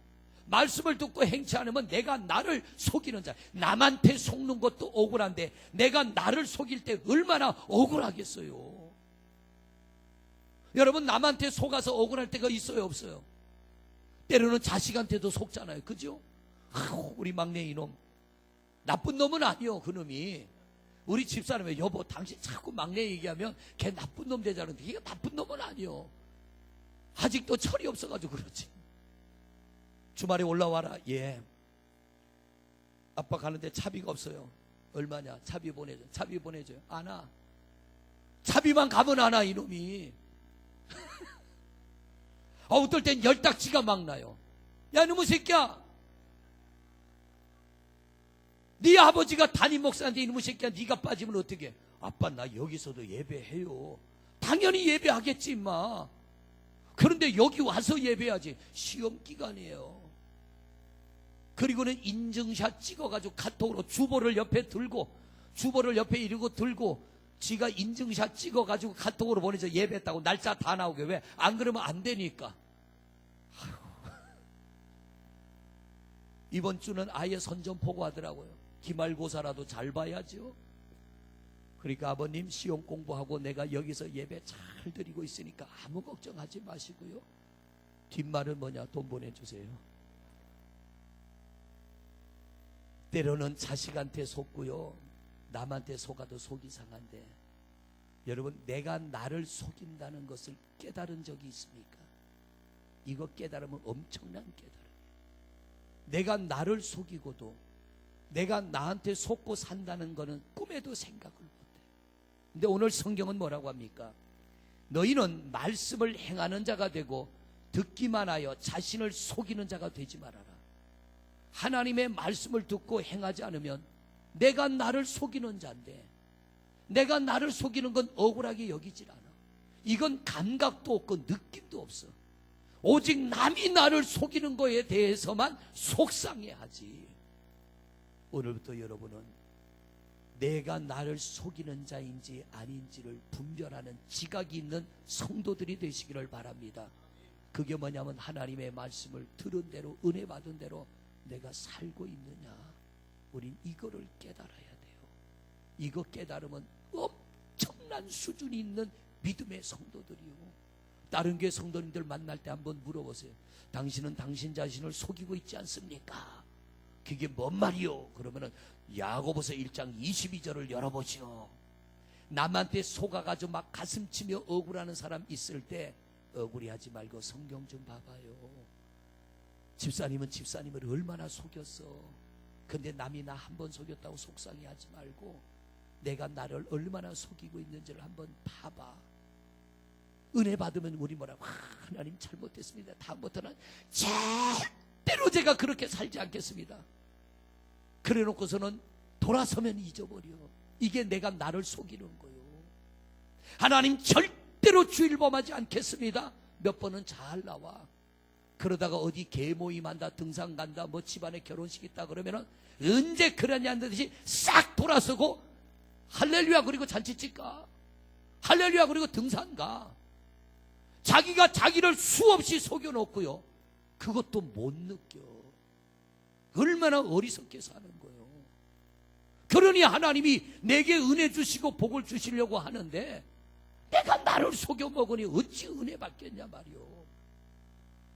말씀을 듣고 행치 않으면 내가 나를 속이는 자, 남한테 속는 것도 억울한데 내가 나를 속일 때 얼마나 억울하겠어요. 여러분, 남한테 속아서 억울할 때가 있어요, 없어요? 때로는 자식한테도 속잖아요, 그죠? 우리 막내 이놈 나쁜 놈은 아니요. 그놈이 우리 집사람이 여보 당신 자꾸 막내 얘기하면 걔 나쁜 놈 되자는데 걔가 나쁜 놈은 아니요. 아직도 철이 없어가지고 그렇지. 주말에 올라와라. 예. 아빠 가는데 차비가 없어요. 얼마냐? 차비 보내줘. 차비 보내줘요. 안 와. 차비만 가면 안 와, 이놈이. 어떨 땐 열딱지가 막 나요. 야, 이놈의 새끼야. 네 아버지가 담임 목사인데 이놈의 새끼야, 네가 빠지면 어떡해? 아빠 나 여기서도 예배해요. 당연히 예배하겠지 임마. 그런데 여기 와서 예배하지. 시험 기간이에요. 그리고는 인증샷 찍어가지고 카톡으로 주보를 옆에 들고, 주보를 옆에 이러고 들고 지가 인증샷 찍어가지고 카톡으로 보내서 예배했다고 날짜 다 나오게. 왜? 안 그러면 안 되니까. 이번 주는 아예 선전포고 하더라고요. 기말고사라도 잘 봐야죠. 그러니까 아버님 시험 공부하고 내가 여기서 예배 잘 드리고 있으니까 아무 걱정하지 마시고요. 뒷말은 뭐냐? 돈 보내주세요. 때로는 자식한테 속고요, 남한테 속아도 속이 상한데, 여러분, 내가 나를 속인다는 것을 깨달은 적이 있습니까? 이거 깨달으면 엄청난 깨달음이에요. 내가 나를 속이고도 내가 나한테 속고 산다는 것은 꿈에도 생각을 못해. 근데 오늘 성경은 뭐라고 합니까? 너희는 말씀을 행하는 자가 되고 듣기만 하여 자신을 속이는 자가 되지 말아라. 하나님의 말씀을 듣고 행하지 않으면 내가 나를 속이는 자인데, 내가 나를 속이는 건 억울하게 여기질 않아. 이건 감각도 없고 느낌도 없어. 오직 남이 나를 속이는 거에 대해서만 속상해하지. 오늘부터 여러분은 내가 나를 속이는 자인지 아닌지를 분별하는 지각이 있는 성도들이 되시기를 바랍니다. 그게 뭐냐면 하나님의 말씀을 들은 대로, 은혜 받은 대로 내가 살고 있느냐. 우린 이거를 깨달아야 돼요. 이거 깨달으면 엄청난 수준이 있는 믿음의 성도들이요. 다른 교회 성도님들 만날 때 한번 물어보세요. 당신은 당신 자신을 속이고 있지 않습니까? 그게 뭔 말이요? 그러면은 야고보서 1장 22절을 열어보시오. 남한테 속아가지고 막 가슴치며 억울하는 사람 있을 때 억울해하지 말고 성경 좀 봐봐요. 집사님은 집사님을 얼마나 속였어. 근데 남이 나 한 번 속였다고 속상해하지 말고 내가 나를 얼마나 속이고 있는지를 한번 봐봐. 은혜 받으면 우리 뭐라고? 하나님 잘못했습니다. 다음부터는 절대로 제가 그렇게 살지 않겠습니다. 그래 놓고서는 돌아서면 잊어버려. 이게 내가 나를 속이는 거요. 하나님 절대 절대로 주일범하지 않겠습니다. 몇 번은 잘 나와. 그러다가 어디 개모임한다, 등산 간다, 뭐 집안에 결혼식 있다 그러면은 언제 그러냐는 듯이 싹 돌아서고 할렐루야 그리고 잔치집 가. 할렐루야 그리고 등산 가. 자기가 자기를 수없이 속여놓고요. 그것도 못 느껴. 얼마나 어리석게 사는 거예요. 그러니 하나님이 내게 은혜 주시고 복을 주시려고 하는데 내가 나를 속여먹으니 어찌 은혜 받겠냐 말이요.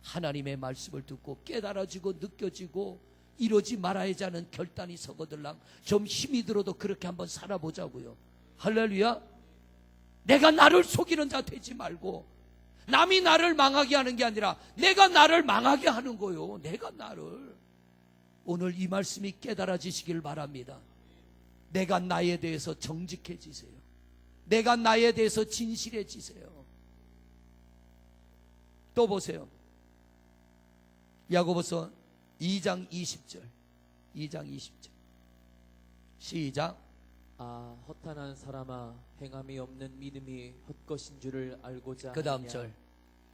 하나님의 말씀을 듣고 깨달아지고 느껴지고 이러지 말아야지 하는 결단이 서거들랑 좀 힘이 들어도 그렇게 한번 살아보자고요. 할렐루야. 내가 나를 속이는 자 되지 말고 남이 나를 망하게 하는 게 아니라 내가 나를 망하게 하는 거요. 내가 나를. 오늘 이 말씀이 깨달아지시길 바랍니다. 내가 나에 대해서 정직해지세요. 내가 나에 대해서 진실해지세요. 또 보세요. 야고보서 2장 20절. 2장 20절. 시작. 아 허탄한 사람아, 행함이 없는 믿음이 헛것인 줄을 알고자 그 다음 하느냐. 절.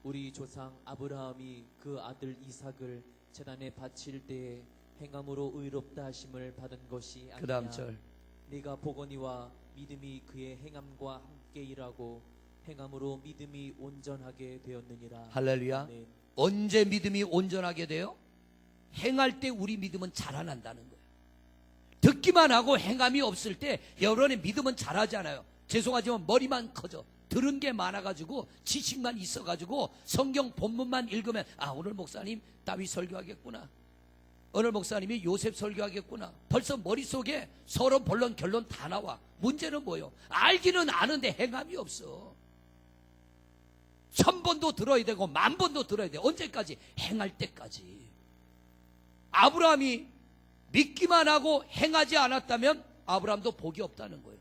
우리 조상 아브라함이 그 아들 이삭을 제단에 바칠 때에 행함으로 의롭다 하심을 받은 것이 아니냐. 그 다음 절. 네가 보거니와 믿음이 그의 행함과 함께 일하고 행함으로 믿음이 온전하게 되었느니라. 할렐루야. 아멘. 언제 믿음이 온전하게 돼요? 행할 때 우리 믿음은 자라난다는 거예요. 듣기만 하고 행함이 없을 때 여러분의 믿음은 자라지 않아요. 죄송하지만 머리만 커져. 들은 게 많아가지고 지식만 있어가지고 성경 본문만 읽으면 아 오늘 목사님 다윗 설교하겠구나. 오늘 목사님이 요셉 설교하겠구나. 벌써 머릿속에 서론 본론 결론 다 나와. 문제는 뭐예요? 알기는 아는데 행함이 없어. 1000번도 들어야 되고 10,000번도 들어야 돼. 언제까지? 행할 때까지. 아브라함이 믿기만 하고 행하지 않았다면 아브라함도 복이 없다는 거예요.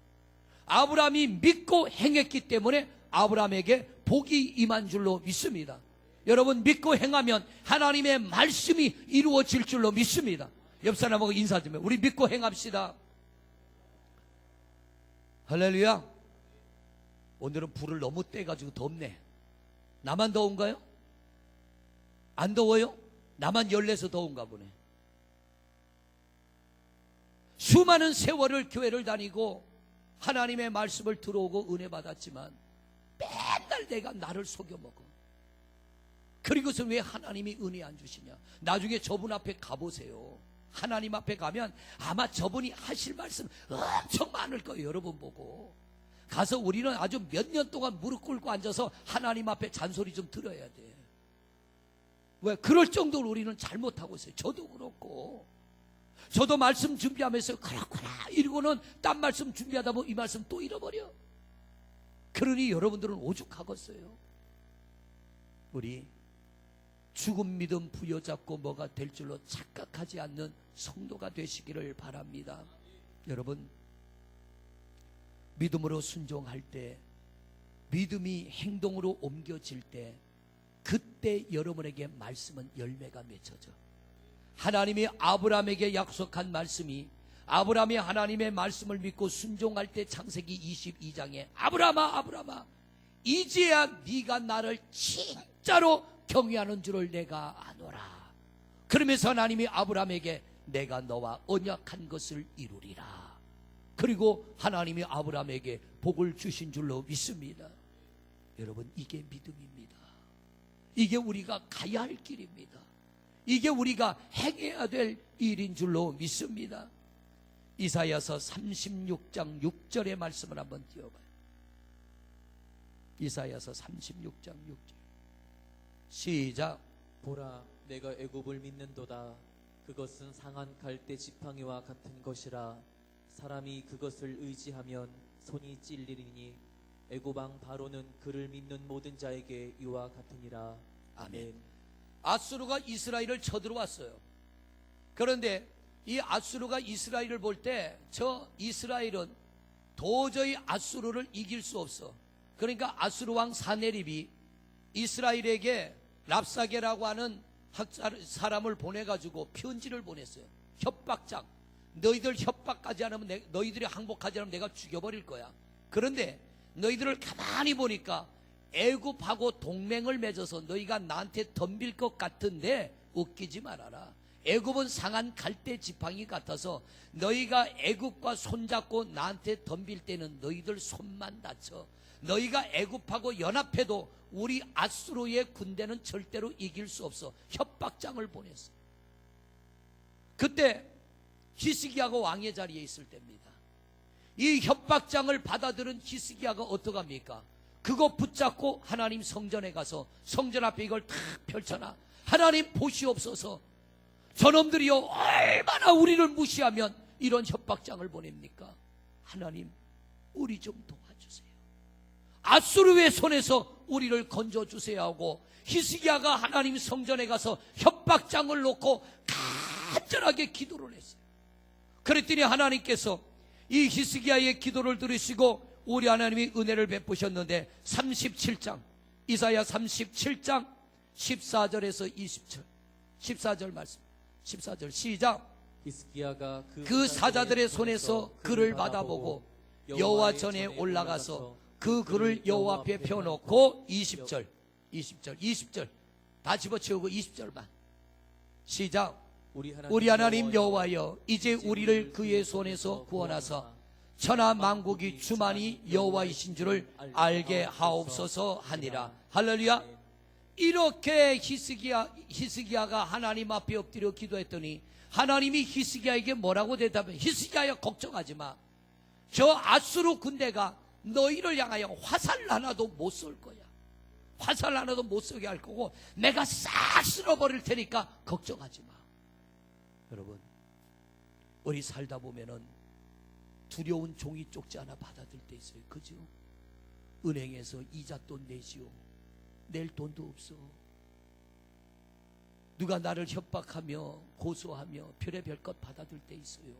아브라함이 믿고 행했기 때문에 아브라함에게 복이 임한 줄로 믿습니다. 여러분 믿고 행하면 하나님의 말씀이 이루어질 줄로 믿습니다. 옆 사람하고 인사 좀 해요. 우리 믿고 행합시다. 할렐루야. 오늘은 불을 너무 떼가지고 덥네. 나만 더운가요? 안 더워요? 나만 열내서 더운가 보네. 수많은 세월을 교회를 다니고 하나님의 말씀을 들어오고 은혜 받았지만 맨날 내가 나를 속여먹어. 그리고서 왜 하나님이 은혜 안 주시냐? 나중에 저분 앞에 가보세요. 하나님 앞에 가면 아마 저분이 하실 말씀 엄청 많을 거예요. 여러분 보고 가서 우리는 아주 몇 년 동안 무릎 꿇고 앉아서 하나님 앞에 잔소리 좀 들어야 돼. 왜? 그럴 정도로 우리는 잘못하고 있어요. 저도 그렇고. 저도 말씀 준비하면서 그렇구나 이러고는 딴 말씀 준비하다 보면 이 말씀 또 잃어버려. 그러니 여러분들은 오죽하겠어요. 우리 죽은 믿음 부여잡고 뭐가 될 줄로 착각하지 않는 성도가 되시기를 바랍니다. 여러분 믿음으로 순종할 때, 믿음이 행동으로 옮겨질 때, 그때 여러분에게 말씀은 열매가 맺혀져. 하나님이 아브라함에게 약속한 말씀이, 아브라함이 하나님의 말씀을 믿고 순종할 때 창세기 22장에 아브라함아 아브라함아 이제야 네가 나를 진짜로 경외하는 줄을 내가 아노라. 그러면서 하나님이 아브라함에게 내가 너와 언약한 것을 이루리라. 그리고 하나님이 아브라함에게 복을 주신 줄로 믿습니다. 여러분 이게 믿음입니다. 이게 우리가 가야 할 길입니다. 이게 우리가 행해야 될 일인 줄로 믿습니다. 이사야서 36장 6절의 말씀을 한번 띄워봐요. 이사야서 36장 6절 시작. 보라, 내가 애굽을 믿는도다. 그것은 상한 갈대 지팡이와 같은 것이라. 사람이 그것을 의지하면 손이 찔리리니 애굽 왕 바로는 그를 믿는 모든 자에게 이와 같으니라. 아멘. 아수르가 이스라엘을 쳐들어왔어요. 그런데 이 아수르가 이스라엘을 볼 때 저 이스라엘은 도저히 아수르를 이길 수 없어. 그러니까 아수르 왕 사네립이 이스라엘에게 랍사게라고 하는 사람을 보내가지고 편지를 보냈어요. 협박장. 너희들 협박하지 않으면 너희들이 항복하지 않으면 내가 죽여버릴 거야. 그런데 너희들을 가만히 보니까 애굽하고 동맹을 맺어서 너희가 나한테 덤빌 것 같은데 웃기지 말아라. 애굽은 상한 갈대 지팡이 같아서 너희가 애굽과 손잡고 나한테 덤빌 때는 너희들 손만 다쳐. 너희가 애굽하고 연합해도 우리 아수르의 군대는 절대로 이길 수 없어. 협박장을 보냈어. 그때 히스기야가 왕의 자리에 있을 때입니다. 이 협박장을 받아들은 히스기야가 어떡합니까? 그거 붙잡고 하나님 성전에 가서 성전 앞에 이걸 탁 펼쳐놔. 하나님 보시옵소서. 저놈들이요 얼마나 우리를 무시하면 이런 협박장을 보냅니까? 하나님 우리 좀 도와주세요. 아수르의 손에서 우리를 건져주세요 하고 히스기야가 하나님 성전에 가서 협박장을 놓고 간절하게 기도를 했어요. 그랬더니 하나님께서 이 히스기야의 기도를 들으시고 우리 하나님이 은혜를 베푸셨는데 37장 이사야 37장 14절에서 20절 14절 말씀 14절 시작. 히스기야가 그 사자들의 손에서 글을 받아보고 여호와 전에 올라가서 그 글을 여호와 앞에 펴놓고 20절 다 집어치우고 20절만 시작. 우리 하나님 여호와여 이제 우리를 그의 손에서 구원하사 천하 만국이 주만이 여호와이신 줄을 알게 하옵소서 하니라. 할렐루야. 이렇게 히스기야가 하나님 앞에 엎드려 기도했더니 하나님이 히스기야에게 뭐라고 대답해? 히스기야야 걱정하지 마. 저 아수르 군대가 너희를 향하여 화살 하나도 못 쏠 거야. 화살 하나도 못 쏘게 할 거고 내가 싹 쓸어버릴 테니까 걱정하지 마. 여러분 우리 살다 보면은 두려운 종이 쪽지 하나 받아들 때 있어요. 그죠? 은행에서 이자돈 내시오. 낼 돈도 없어. 누가 나를 협박하며 고소하며 별의별 것 받아들 때 있어요.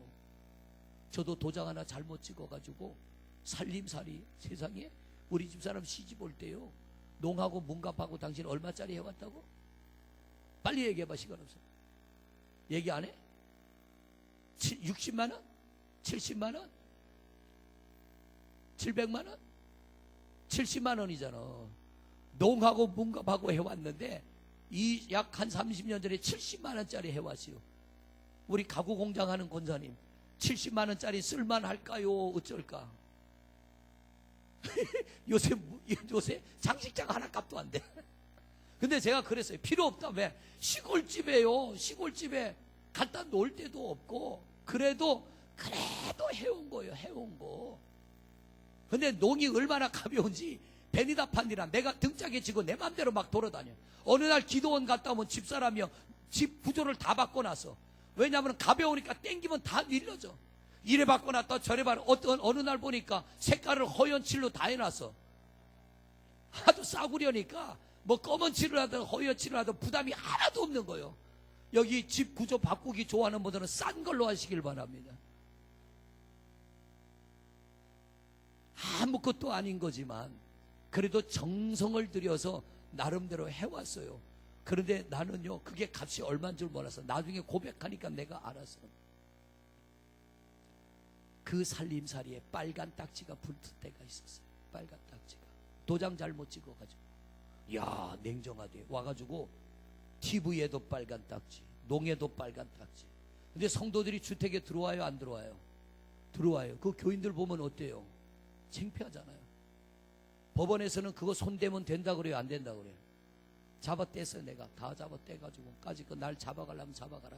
저도 도장 하나 잘못 찍어가지고 살림살이 세상에 우리 집사람 시집 올 때요 농하고 문갑하고 당신 얼마짜리 해왔다고? 빨리 얘기해봐. 시간 없어. 얘기 안 해? 60만원? 70만원? 700만원? 70만원이잖아. 농하고 문갑하고 해왔는데 이 약 한 30년 전에 70만원짜리 해왔어요. 우리 가구 공장 하는 권사님 70만원짜리 쓸만할까요? 어쩔까? 요새 장식장 하나 값도 안 돼. 근데 제가 그랬어요. 필요 없다. 왜? 시골집에요. 시골집에 갖다 놓을 데도 없고 그래도 해온 거예요. 해온 거. 근데 농이 얼마나 가벼운지 베니다판이라 내가 등짝에 지고 내 맘대로 막 돌아다녀. 어느 날 기도원 갔다 오면 집사람이요 집 구조를 다 바꿔놨어. 왜냐하면 가벼우니까 땡기면 다 밀려져. 이래 바꿔놨다 저래 바꿔. 어느 날 보니까 색깔을 허연 칠로 다 해놨어. 하도 싸구려니까 뭐 검은 칠을 하든 허연 칠을 하든 부담이 하나도 없는 거예요. 여기 집 구조 바꾸기 좋아하는 분들은 싼 걸로 하시길 바랍니다. 아무것도 아닌 거지만 그래도 정성을 들여서 나름대로 해왔어요. 그런데 나는요 그게 값이 얼마인 줄 몰랐어. 나중에 고백하니까 내가 알았어. 그 살림살이에 빨간 딱지가 붙을 때가 있었어요. 빨간 딱지가. 도장 잘못 찍어가지고 야 냉정하대. 와가지고 TV에도 빨간 딱지, 농에도 빨간 딱지. 근데 성도들이 주택에 들어와요 안 들어와요? 들어와요. 그 교인들 보면 어때요? 창피하잖아요. 법원에서는 그거 손대면 된다 그래요? 안 된다 그래요? 잡아떼어요. 내가 다 잡아떼가지고 까지 그 날 잡아가려면 잡아가라.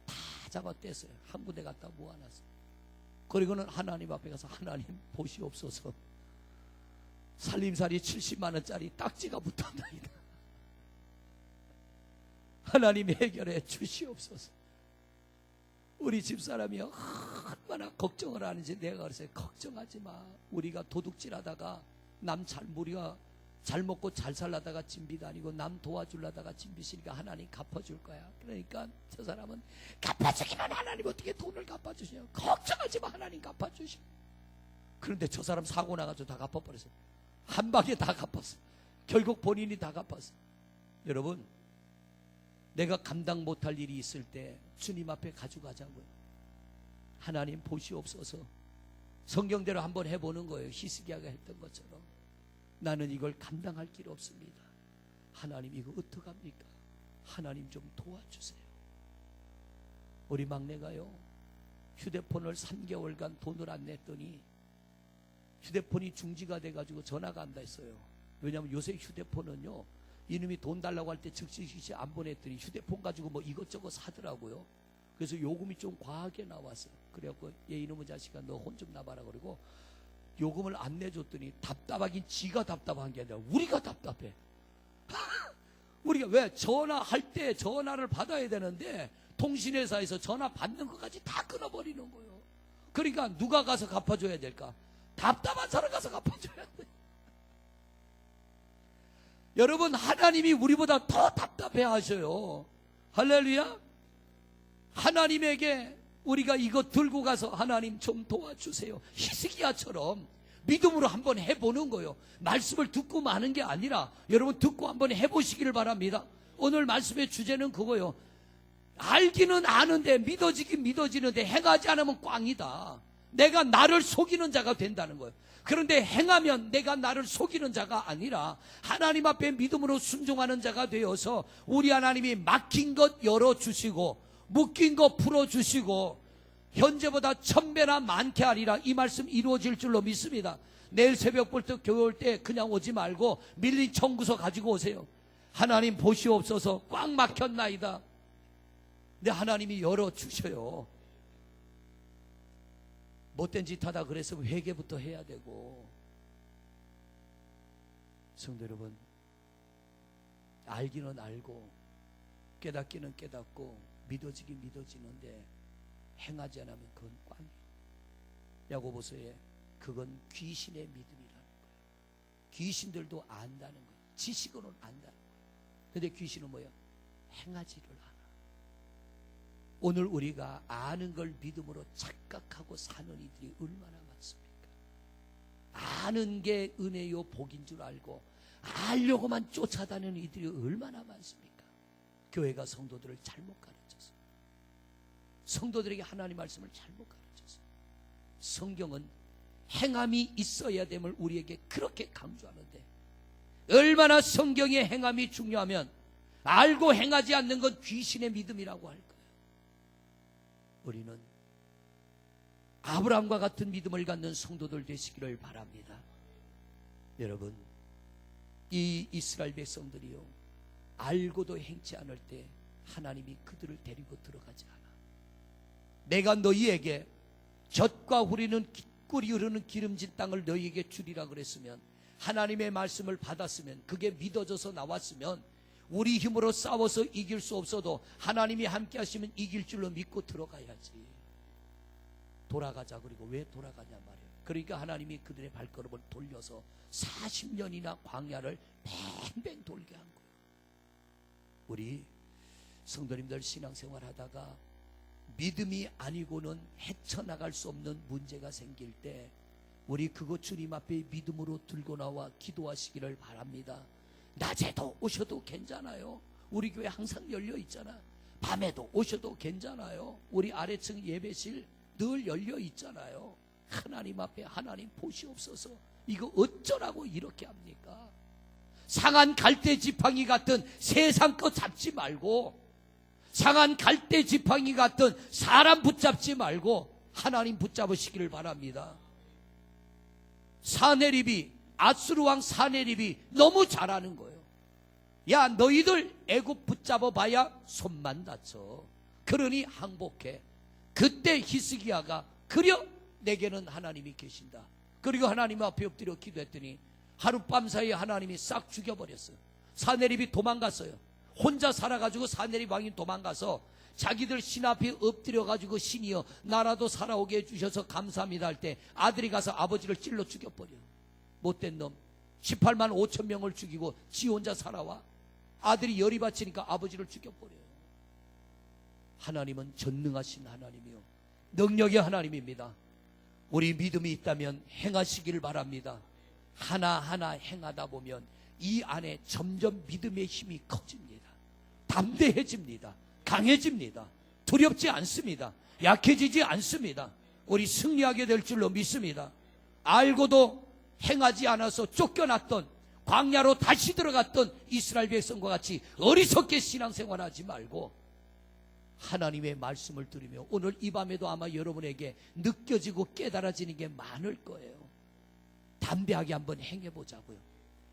다 잡아떼어요. 한 군데 갖다 모아놨어. 그리고는 하나님 앞에 가서 하나님 보시옵소서. 살림살이 70만원짜리 딱지가 붙었나이다. 하나님 해결해 주시옵소서. 우리 집사람이 얼마나 걱정을 하는지 내가 그랬어요. 걱정하지 마. 우리가 도둑질하다가 우리가 잘 먹고 잘 살라다가 진비 다니고 남 도와주려다가 진비시니까 하나님 갚아줄 거야. 그러니까 저 사람은 갚아주기만 하나님 어떻게 돈을 갚아주시냐. 걱정하지 마. 하나님 갚아주시오. 그런데 저 사람 사고 나가지고 다 갚아버렸어요. 한 방에 다 갚았어. 결국 본인이 다 갚았어. 여러분 내가 감당 못할 일이 있을 때 주님 앞에 가져가자고요. 하나님 보시옵소서. 성경대로 한번 해보는 거예요. 히스기야가 했던 것처럼. 나는 이걸 감당할 길 없습니다. 하나님 이거 어떡합니까? 하나님 좀 도와주세요. 우리 막내가요, 휴대폰을 3개월간 돈을 안 냈더니 휴대폰이 중지가 돼가지고 전화가 안 됐어요. 왜냐하면 요새 휴대폰은요, 이놈이 돈 달라고 할 때 즉시 안 보냈더니 휴대폰 가지고 뭐 이것저것 사더라고요. 그래서 요금이 좀 과하게 나왔어요. 그래갖고 얘 이놈의 자식아 너 혼 좀 나봐라 그러고 요금을 안 내줬더니 답답하긴 지가 답답한 게 아니라 우리가 답답해. 우리가 왜 전화할 때 전화를 받아야 되는데 통신회사에서 전화 받는 것까지 다 끊어버리는 거예요. 그러니까 누가 가서 갚아줘야 될까? 답답한 사람 가서 갚아줘야 돼. 여러분, 하나님이 우리보다 더 답답해 하셔요. 할렐루야. 하나님에게 우리가 이거 들고 가서 하나님 좀 도와주세요. 히스기야처럼 믿음으로 한번 해보는 거예요. 말씀을 듣고 마는 게 아니라 여러분 듣고 한번 해보시기를 바랍니다. 오늘 말씀의 주제는 그거예요. 알기는 아는데 믿어지긴 믿어지는데 행하지 않으면 꽝이다. 내가 나를 속이는 자가 된다는 거예요. 그런데 행하면 내가 나를 속이는 자가 아니라 하나님 앞에 믿음으로 순종하는 자가 되어서 우리 하나님이 막힌 것 열어주시고 묶인 것 풀어주시고 현재보다 1000배나 많게 하리라. 이 말씀 이루어질 줄로 믿습니다. 내일 새벽부터 교회 올 때 그냥 오지 말고 밀린 청구서 가지고 오세요. 하나님 보시옵소서 꽉 막혔나이다. 근데 하나님이 열어주셔요. 못된 짓 하다 그래서 회개부터 해야 되고. 성도 여러분, 알기는 알고 깨닫기는 깨닫고 믿어지긴 믿어지는데 행하지 않으면 그건 꽝이에요. 야고보서에 그건 귀신의 믿음이라는 거예요. 귀신들도 안다는 거예요. 지식으로는 안다는 거예요. 근데 귀신은 뭐예요? 행하지를 않아. 오늘 우리가 아는 걸 믿음으로 착각하고 사는 이들이 얼마나 많습니까? 아는 게 은혜요 복인 줄 알고 알려고만 쫓아다니는 이들이 얼마나 많습니까? 교회가 성도들을 잘못 가르쳤어. 성도들에게 하나님 말씀을 잘못 가르쳤어. 성경은 행함이 있어야 됨을 우리에게 그렇게 강조하는데 얼마나 성경의 행함이 중요하면 알고 행하지 않는 건 귀신의 믿음이라고 할 거예요. 우리는 아브라함과 같은 믿음을 갖는 성도들 되시기를 바랍니다. 여러분, 이 이스라엘 백성들이요, 알고도 행치 않을 때 하나님이 그들을 데리고 들어가지 않아. 내가 너희에게 젖과 꿀이 흐르는 기름진 땅을 너희에게 주리라 그랬으면, 하나님의 말씀을 받았으면, 그게 믿어져서 나왔으면 우리 힘으로 싸워서 이길 수 없어도 하나님이 함께 하시면 이길 줄로 믿고 들어가야지. 돌아가자. 그리고 왜 돌아가냐 말이에요. 그러니까 하나님이 그들의 발걸음을 돌려서 40년이나 광야를 뱅뱅 돌게 한 거예요. 우리 성도님들 신앙생활 하다가 믿음이 아니고는 헤쳐나갈 수 없는 문제가 생길 때 우리 그거 주님 앞에 믿음으로 들고 나와 기도하시기를 바랍니다. 낮에도 오셔도 괜찮아요. 우리 교회 항상 열려 있잖아. 밤에도 오셔도 괜찮아요. 우리 아래층 예배실 늘 열려 있잖아요. 하나님 앞에 하나님 보시옵소서. 이거 어쩌라고 이렇게 합니까? 상한 갈대 지팡이 같은 세상 거 잡지 말고, 상한 갈대 지팡이 같은 사람 붙잡지 말고 하나님 붙잡으시기를 바랍니다. 사네립이, 아수르 왕 사네립이 너무 잘하는 거예요. 야, 너희들 애굽 붙잡아 봐야 손만 다쳐. 그러니 항복해. 그때 히스기야가 그려 내게는 하나님이 계신다. 그리고 하나님 앞에 엎드려 기도했더니 하룻밤 사이에 하나님이 싹 죽여버렸어요. 사네립이 도망갔어요. 혼자 살아가지고 사네립 왕이 도망가서 자기들 신 앞에 엎드려가지고 신이여 나라도 살아오게 해주셔서 감사합니다 할 때 아들이 가서 아버지를 찔러 죽여버려요. 못된 놈 18만 5천 명을 죽이고 지 혼자 살아와. 아들이 열이 받치니까 아버지를 죽여버려요. 하나님은 전능하신 하나님이요, 능력의 하나님입니다. 우리 믿음이 있다면 행하시기를 바랍니다. 하나하나 행하다 보면 이 안에 점점 믿음의 힘이 커집니다. 담대해집니다. 강해집니다. 두렵지 않습니다. 약해지지 않습니다. 우리 승리하게 될 줄로 믿습니다. 알고도 행하지 않아서 쫓겨났던, 광야로 다시 들어갔던 이스라엘 백성과 같이 어리석게 신앙생활하지 말고 하나님의 말씀을 들으며, 오늘 이 밤에도 아마 여러분에게 느껴지고 깨달아지는 게 많을 거예요. 담대하게 한번 행해보자고요.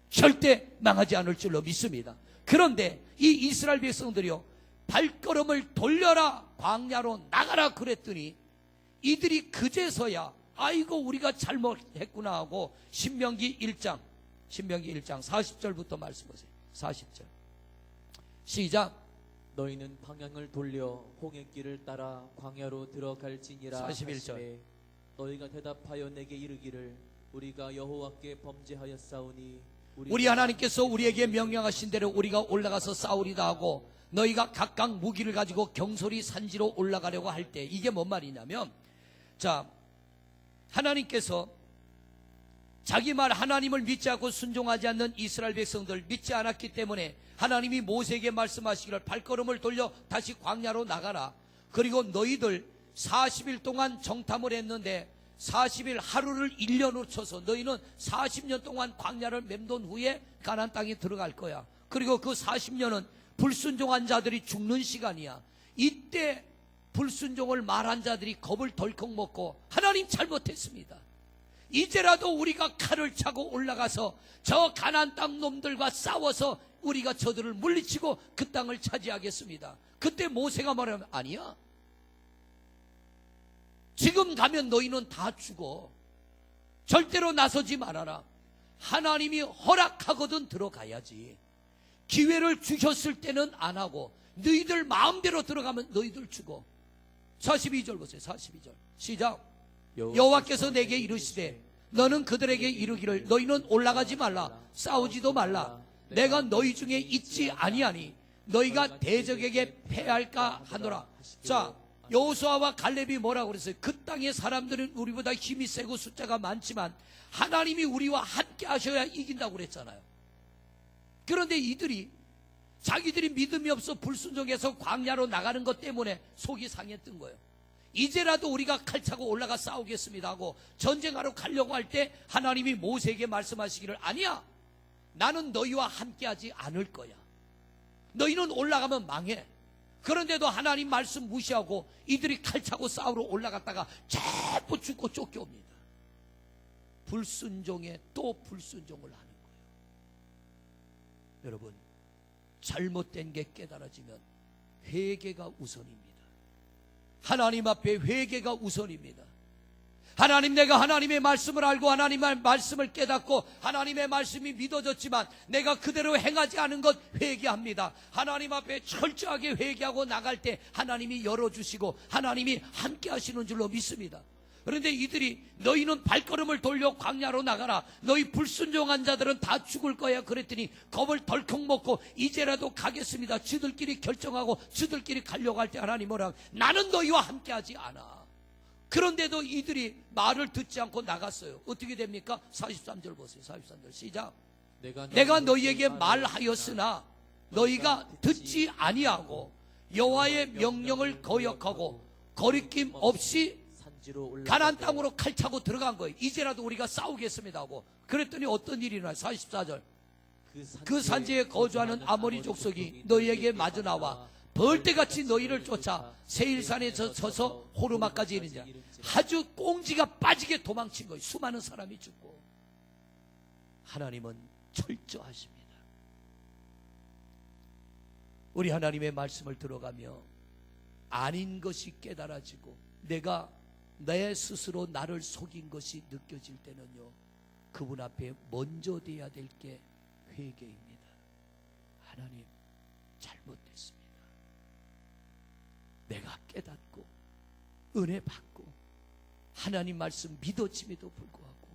절대 망하지 않을 줄로 믿습니다. 그런데 이 이스라엘 백성들이요, 발걸음을 돌려라, 광야로 나가라 그랬더니 이들이 그제서야 아이고 우리가 잘못했구나 하고 신명기 1장 40절부터 말씀하세요. 40절 시작. 너희는 방향을 돌려 홍해 길을 따라 광야로 들어갈지니라 41절. 하시매 너희가 대답하여 내게 이르기를 우리가 여호와께 범죄하였사오니 우리 하나님께서 우리에게 명령하신 대로 우리가 올라가서 싸우리다 하고 너희가 각각 무기를 가지고 경솔히 산지로 올라가려고 할 때, 이게 뭔 말이냐면, 자, 하나님께서 자기 말, 하나님을 믿지 않고 순종하지 않는 이스라엘 백성들, 믿지 않았기 때문에 하나님이 모세에게 말씀하시기를 발걸음을 돌려 다시 광야로 나가라. 그리고 너희들 40일 동안 정탐을 했는데 40일 하루를 1년으로 쳐서 너희는 40년 동안 광야를 맴돈 후에 가나안 땅에 들어갈 거야. 그리고 그 40년은 불순종한 자들이 죽는 시간이야. 이때 불순종을 말한 자들이 겁을 덜컥 먹고 하나님 잘못했습니다, 이제라도 우리가 칼을 차고 올라가서 저 가나안 땅 놈들과 싸워서 우리가 저들을 물리치고 그 땅을 차지하겠습니다. 그때 모세가 말하면 아니야, 지금 가면 너희는 다 죽어. 절대로 나서지 말아라. 하나님이 허락하거든 들어가야지. 기회를 주셨을 때는 안 하고 너희들 마음대로 들어가면 너희들 죽어. 42절 보세요. 42절 시작. 여호와께서 내게 이르시되 너는 그들에게 이르기를 너희는 올라가지 말라, 싸우지도 말라. 내가 너희 중에 있지 아니하니 너희가 대적에게 패할까 하노라. 자, 여호수아와 갈렙이 뭐라고 그랬어요? 그 땅의 사람들은 우리보다 힘이 세고 숫자가 많지만 하나님이 우리와 함께 하셔야 이긴다고 그랬잖아요. 그런데 이들이 자기들이 믿음이 없어 불순종해서 광야로 나가는 것 때문에 속이 상했던 거예요. 이제라도 우리가 칼 차고 올라가 싸우겠습니다 하고 전쟁하러 가려고 할 때 하나님이 모세에게 말씀하시기를 아니야, 나는 너희와 함께하지 않을 거야. 너희는 올라가면 망해. 그런데도 하나님 말씀 무시하고 이들이 칼 차고 싸우러 올라갔다가 자꾸 죽고 쫓겨옵니다. 불순종에 또 불순종을 하는 거예요. 여러분, 잘못된 게 깨달아지면 회개가 우선입니다. 하나님 앞에 회개가 우선입니다. 하나님, 내가 하나님의 말씀을 알고 하나님의 말씀을 깨닫고 하나님의 말씀이 믿어졌지만 내가 그대로 행하지 않은 것 회개합니다. 하나님 앞에 철저하게 회개하고 나갈 때 하나님이 열어주시고 하나님이 함께 하시는 줄로 믿습니다. 그런데 이들이 너희는 발걸음을 돌려 광야로 나가라, 너희 불순종한 자들은 다 죽을 거야 그랬더니 겁을 덜컥 먹고 이제라도 가겠습니다. 저들끼리 결정하고 저들끼리 가려고 할 때 하나님 뭐라고, 나는 너희와 함께하지 않아. 그런데도 이들이 말을 듣지 않고 나갔어요. 어떻게 됩니까? 43절 보세요. 43절 시작. 내가 너희에게 말하였으나 너희가 듣지 아니하고 여호와의 명령을 거역하고 거리낌 없이 가나안 땅으로 칼 차고 들어간 거예요. 이제라도 우리가 싸우겠습니다 하고. 그랬더니 어떤 일이 일어나요? 44절. 그 산지에 거주하는 아모리 족속이 너희에게 마주 나와 벌떼같이 너희를 쫓아 세일산에 서서 호르마까지 이르자. 아주 꽁지가 빠지게 도망친 거예요. 수많은 사람이 죽고. 하나님은 철저하십니다. 우리 하나님의 말씀을 들어가며 아닌 것이 깨달아지고 내가 내 스스로 나를 속인 것이 느껴질 때는요, 그분 앞에 먼저 돼야 될 게 회개입니다. 하나님, 잘못됐습니다. 내가 깨닫고 은혜 받고 하나님 말씀 믿어짐에도 불구하고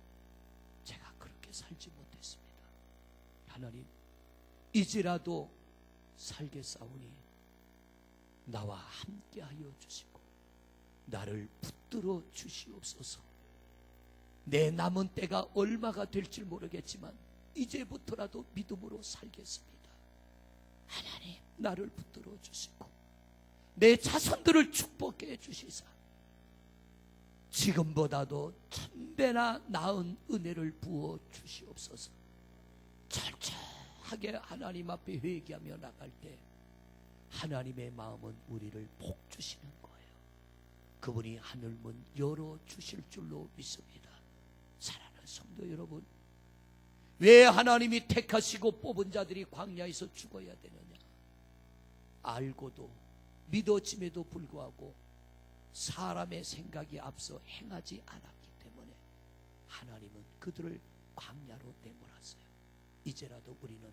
제가 그렇게 살지 못했습니다. 하나님, 이제라도 살겠사오니 나와 함께하여 주시고 나를 붙들어 주시옵소서. 내 남은 때가 얼마가 될지 모르겠지만 이제부터라도 믿음으로 살겠습니다. 하나님, 나를 붙들어 주시고 내 자손들을 축복해 주시사 지금보다도 1000배나 나은 은혜를 부어 주시옵소서. 철저하게 하나님 앞에 회개하며 나갈 때 하나님의 마음은 우리를 복 주시는 거예요. 그분이 하늘문 열어 주실 줄로 믿습니다. 사랑하는 성도 여러분, 왜 하나님이 택하시고 뽑은 자들이 광야에서 죽어야 되느냐? 알고도 믿어짐에도 불구하고 사람의 생각이 앞서 행하지 않았기 때문에 하나님은 그들을 광야로 내몰았어요. 이제라도 우리는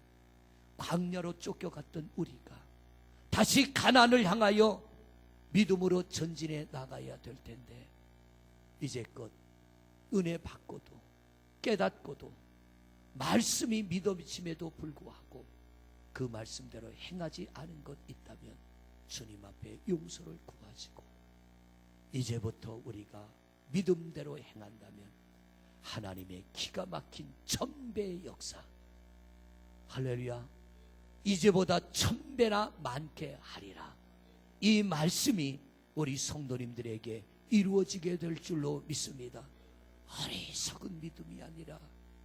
광야로 쫓겨갔던 우리가 다시 가나안을 향하여 믿음으로 전진해 나가야 될 텐데, 이제껏 은혜 받고도 깨닫고도 말씀이 믿어짐에도 불구하고 그 말씀대로 행하지 않은 것 있다면 주님 앞에 용서를 구하시고 이제부터 우리가 믿음대로 행한다면 하나님의 기가 막힌 1000배의 역사, 할렐루야, 이제보다 1000배나 많게 하리라, 이 말씀이 우리 성도님들에게 이루어지게 될 줄로 믿습니다. 어리석은 믿음이 아니라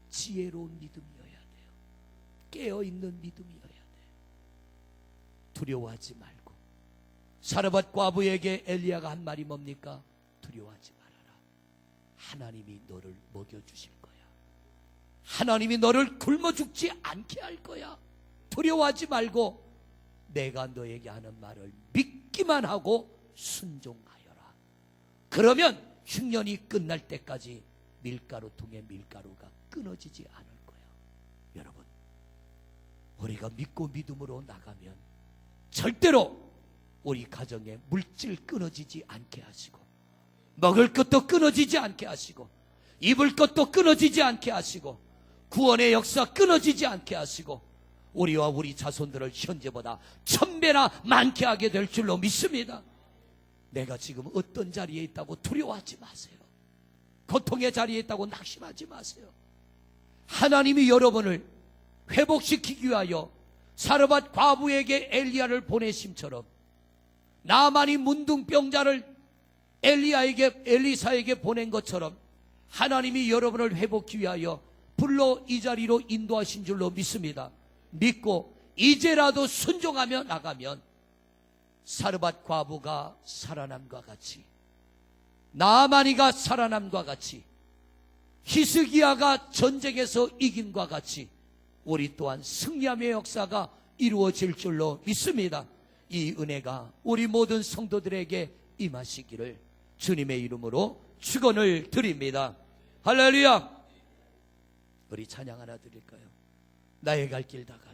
지혜로운 믿음이어야 돼요. 깨어있는 믿음이어야 돼요. 두려워하지 말고, 사르밧 과부에게 엘리야가 한 말이 뭡니까? 두려워하지 말아라. 하나님이 너를 먹여주실 거야. 하나님이 너를 굶어 죽지 않게 할 거야. 두려워하지 말고 내가 너에게 하는 말을 믿기만 하고 순종하여라. 그러면 흉년이 끝날 때까지 밀가루통에 밀가루가 끊어지지 않을 거예요. 여러분, 우리가 믿고 믿음으로 나가면 절대로 우리 가정에 물질 끊어지지 않게 하시고, 먹을 것도 끊어지지 않게 하시고, 입을 것도 끊어지지 않게 하시고, 구원의 역사 끊어지지 않게 하시고, 우리와 우리 자손들을 현재보다 1000배나 많게 하게 될 줄로 믿습니다. 내가 지금 어떤 자리에 있다고 두려워하지 마세요. 고통의 자리에 있다고 낙심하지 마세요. 하나님이 여러분을 회복시키기 위하여 사르밧 과부에게 엘리야를 보내심처럼 나만이 문둥병자를 엘리사에게 보낸 것처럼 하나님이 여러분을 회복하기 위하여 불러 이 자리로 인도하신 줄로 믿습니다. 믿고 이제라도 순종하며 나가면 사르밧 과부가 살아남과 같이, 나아마니가 살아남과 같이, 히스기야가 전쟁에서 이김과 같이 우리 또한 승리함의 역사가 이루어질 줄로 믿습니다. 이 은혜가 우리 모든 성도들에게 임하시기를 주님의 이름으로 축원을 드립니다. 할렐루야. 우리 찬양 하나 드릴까요? 나의 갈 길 다 가도록.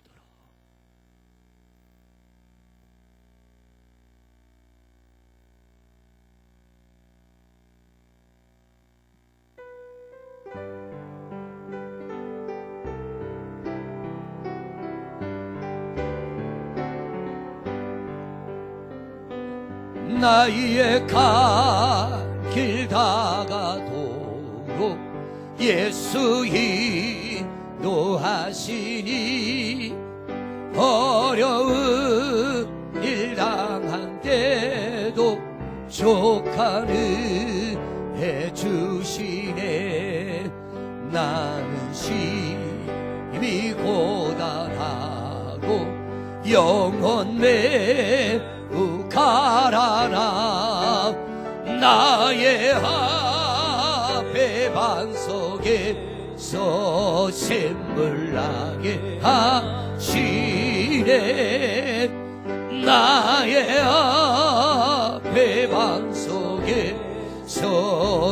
나의 갈 길 다 가도록 예수 인도하시니, 어려운 일 당한 때도 족하는 해 주시네. 나는 심히 고단하고 영혼 매우 가라나, 나의 앞에 반석에서 샘물 나게 하시네. 나의 앞에 반석에서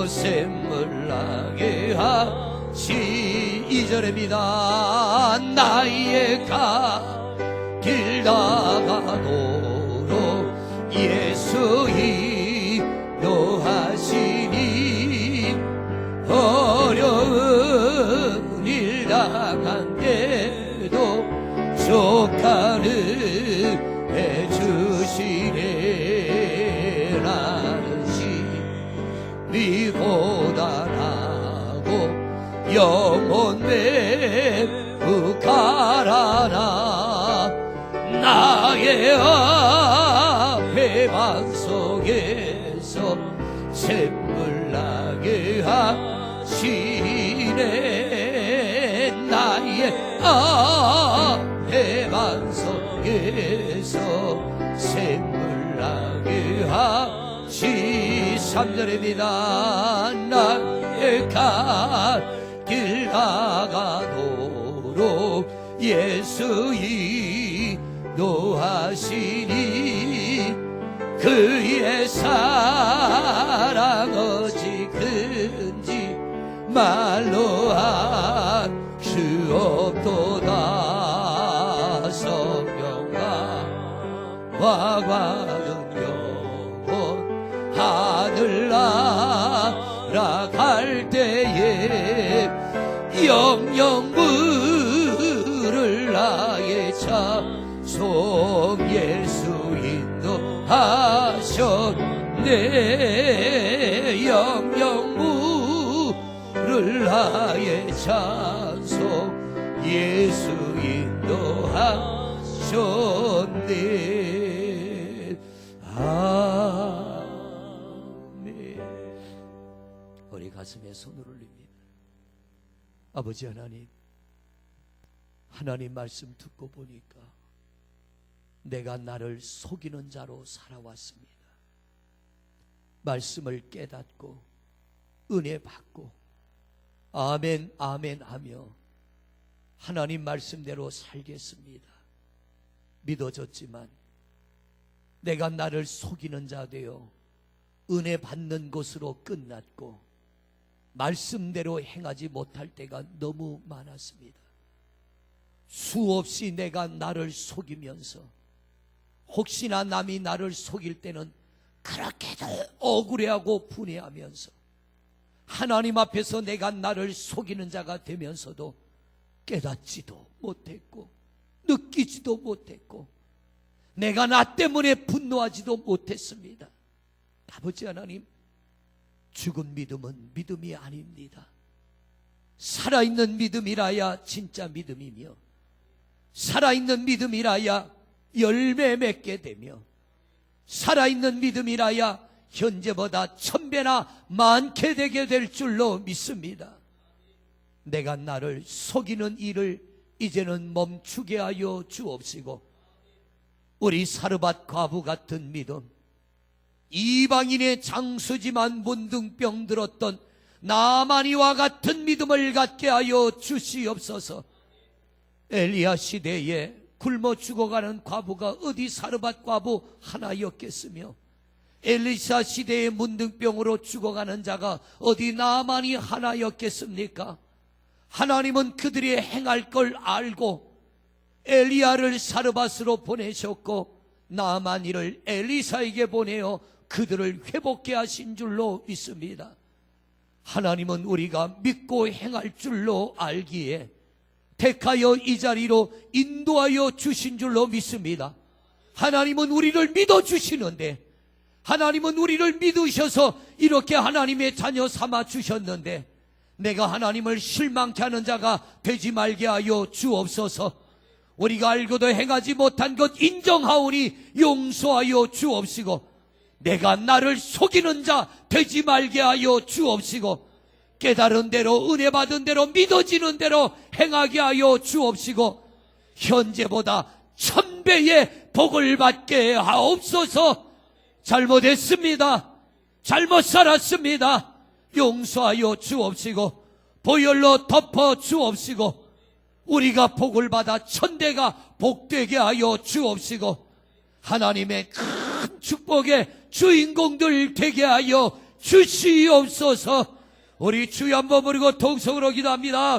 샘물 나게 하시. 2절입니다. 나의 길 나가도록 예수 인도하시니, 어려운 일 당한 때도 족하는 해주시네. 나는 심히 고단하고 영혼 매우 가라나, 나의 앞에 반석에서 샘물 나 이내 나의 앞에 반석에서 샘물 나게 하시 3절입니다. 나의 갈 길 나가도록 예수 인도하시니 그의 사랑 어찌 큰지 말로 할 수 없도다. 성령아 과거는 영원 하늘 날아갈 때에 영영 부를 나의 찬송 예수 인도하셨네. 영영 부를 나의 찬송 예수 인도하셨네. 아멘. 우리 가슴에 손을 올립니다. 아버지 하나님, 하나님 말씀 듣고 보니까 내가 나를 속이는 자로 살아왔습니다. 말씀을 깨닫고 은혜 받고 아멘 아멘 하며 하나님 말씀대로 살겠습니다. 믿어졌지만 내가 나를 속이는 자 되어 은혜 받는 것으로 끝났고 말씀대로 행하지 못할 때가 너무 많았습니다. 수없이 내가 나를 속이면서 혹시나 남이 나를 속일 때는 그렇게도 억울해하고 분해하면서 하나님 앞에서 내가 나를 속이는 자가 되면서도 깨닫지도 못했고 느끼지도 못했고 내가 나 때문에 분노하지도 못했습니다. 아버지 하나님, 죽은 믿음은 믿음이 아닙니다. 살아있는 믿음이라야 진짜 믿음이며 살아있는 믿음이라야 열매 맺게 되며 살아있는 믿음이라야 현재보다 1000배나 많게 되게 될 줄로 믿습니다. 내가 나를 속이는 일을 이제는 멈추게 하여 주옵시고 우리 사르밧 과부 같은 믿음, 이방인의 장수지만 문둥병 들었던 나아만이와 같은 믿음을 갖게 하여 주시옵소서. 엘리야 시대에 굶어 죽어가는 과부가 어디 사르밧 과부 하나였겠으며 엘리사 시대의 문둥병으로 죽어가는 자가 어디 나아만이 하나였겠습니까? 하나님은 그들이 행할 걸 알고 엘리야를 사르밧으로 보내셨고 나아만이를 엘리사에게 보내어 그들을 회복케 하신 줄로 믿습니다. 하나님은 우리가 믿고 행할 줄로 알기에 택하여 이 자리로 인도하여 주신 줄로 믿습니다. 하나님은 우리를 믿어주시는데 하나님은 우리를 믿으셔서 이렇게 하나님의 자녀 삼아 주셨는데 내가 하나님을 실망케 하는 자가 되지 말게 하여 주옵소서. 우리가 알고도 행하지 못한 것 인정하오니 용서하여 주옵시고 내가 나를 속이는 자 되지 말게 하여 주옵시고 깨달은 대로 은혜 받은 대로 믿어지는 대로 행하게 하여 주옵시고 현재보다 1000배의 복을 받게 하옵소서. 잘못했습니다. 잘못 살았습니다. 용서하여 주옵시고 보혈로 덮어 주옵시고 우리가 복을 받아 1000대가 복되게 하여 주옵시고 하나님의 큰 축복의 주인공들 되게 하여 주시옵소서. 우리 주여 한번 부르고 통성으로 기도합니다.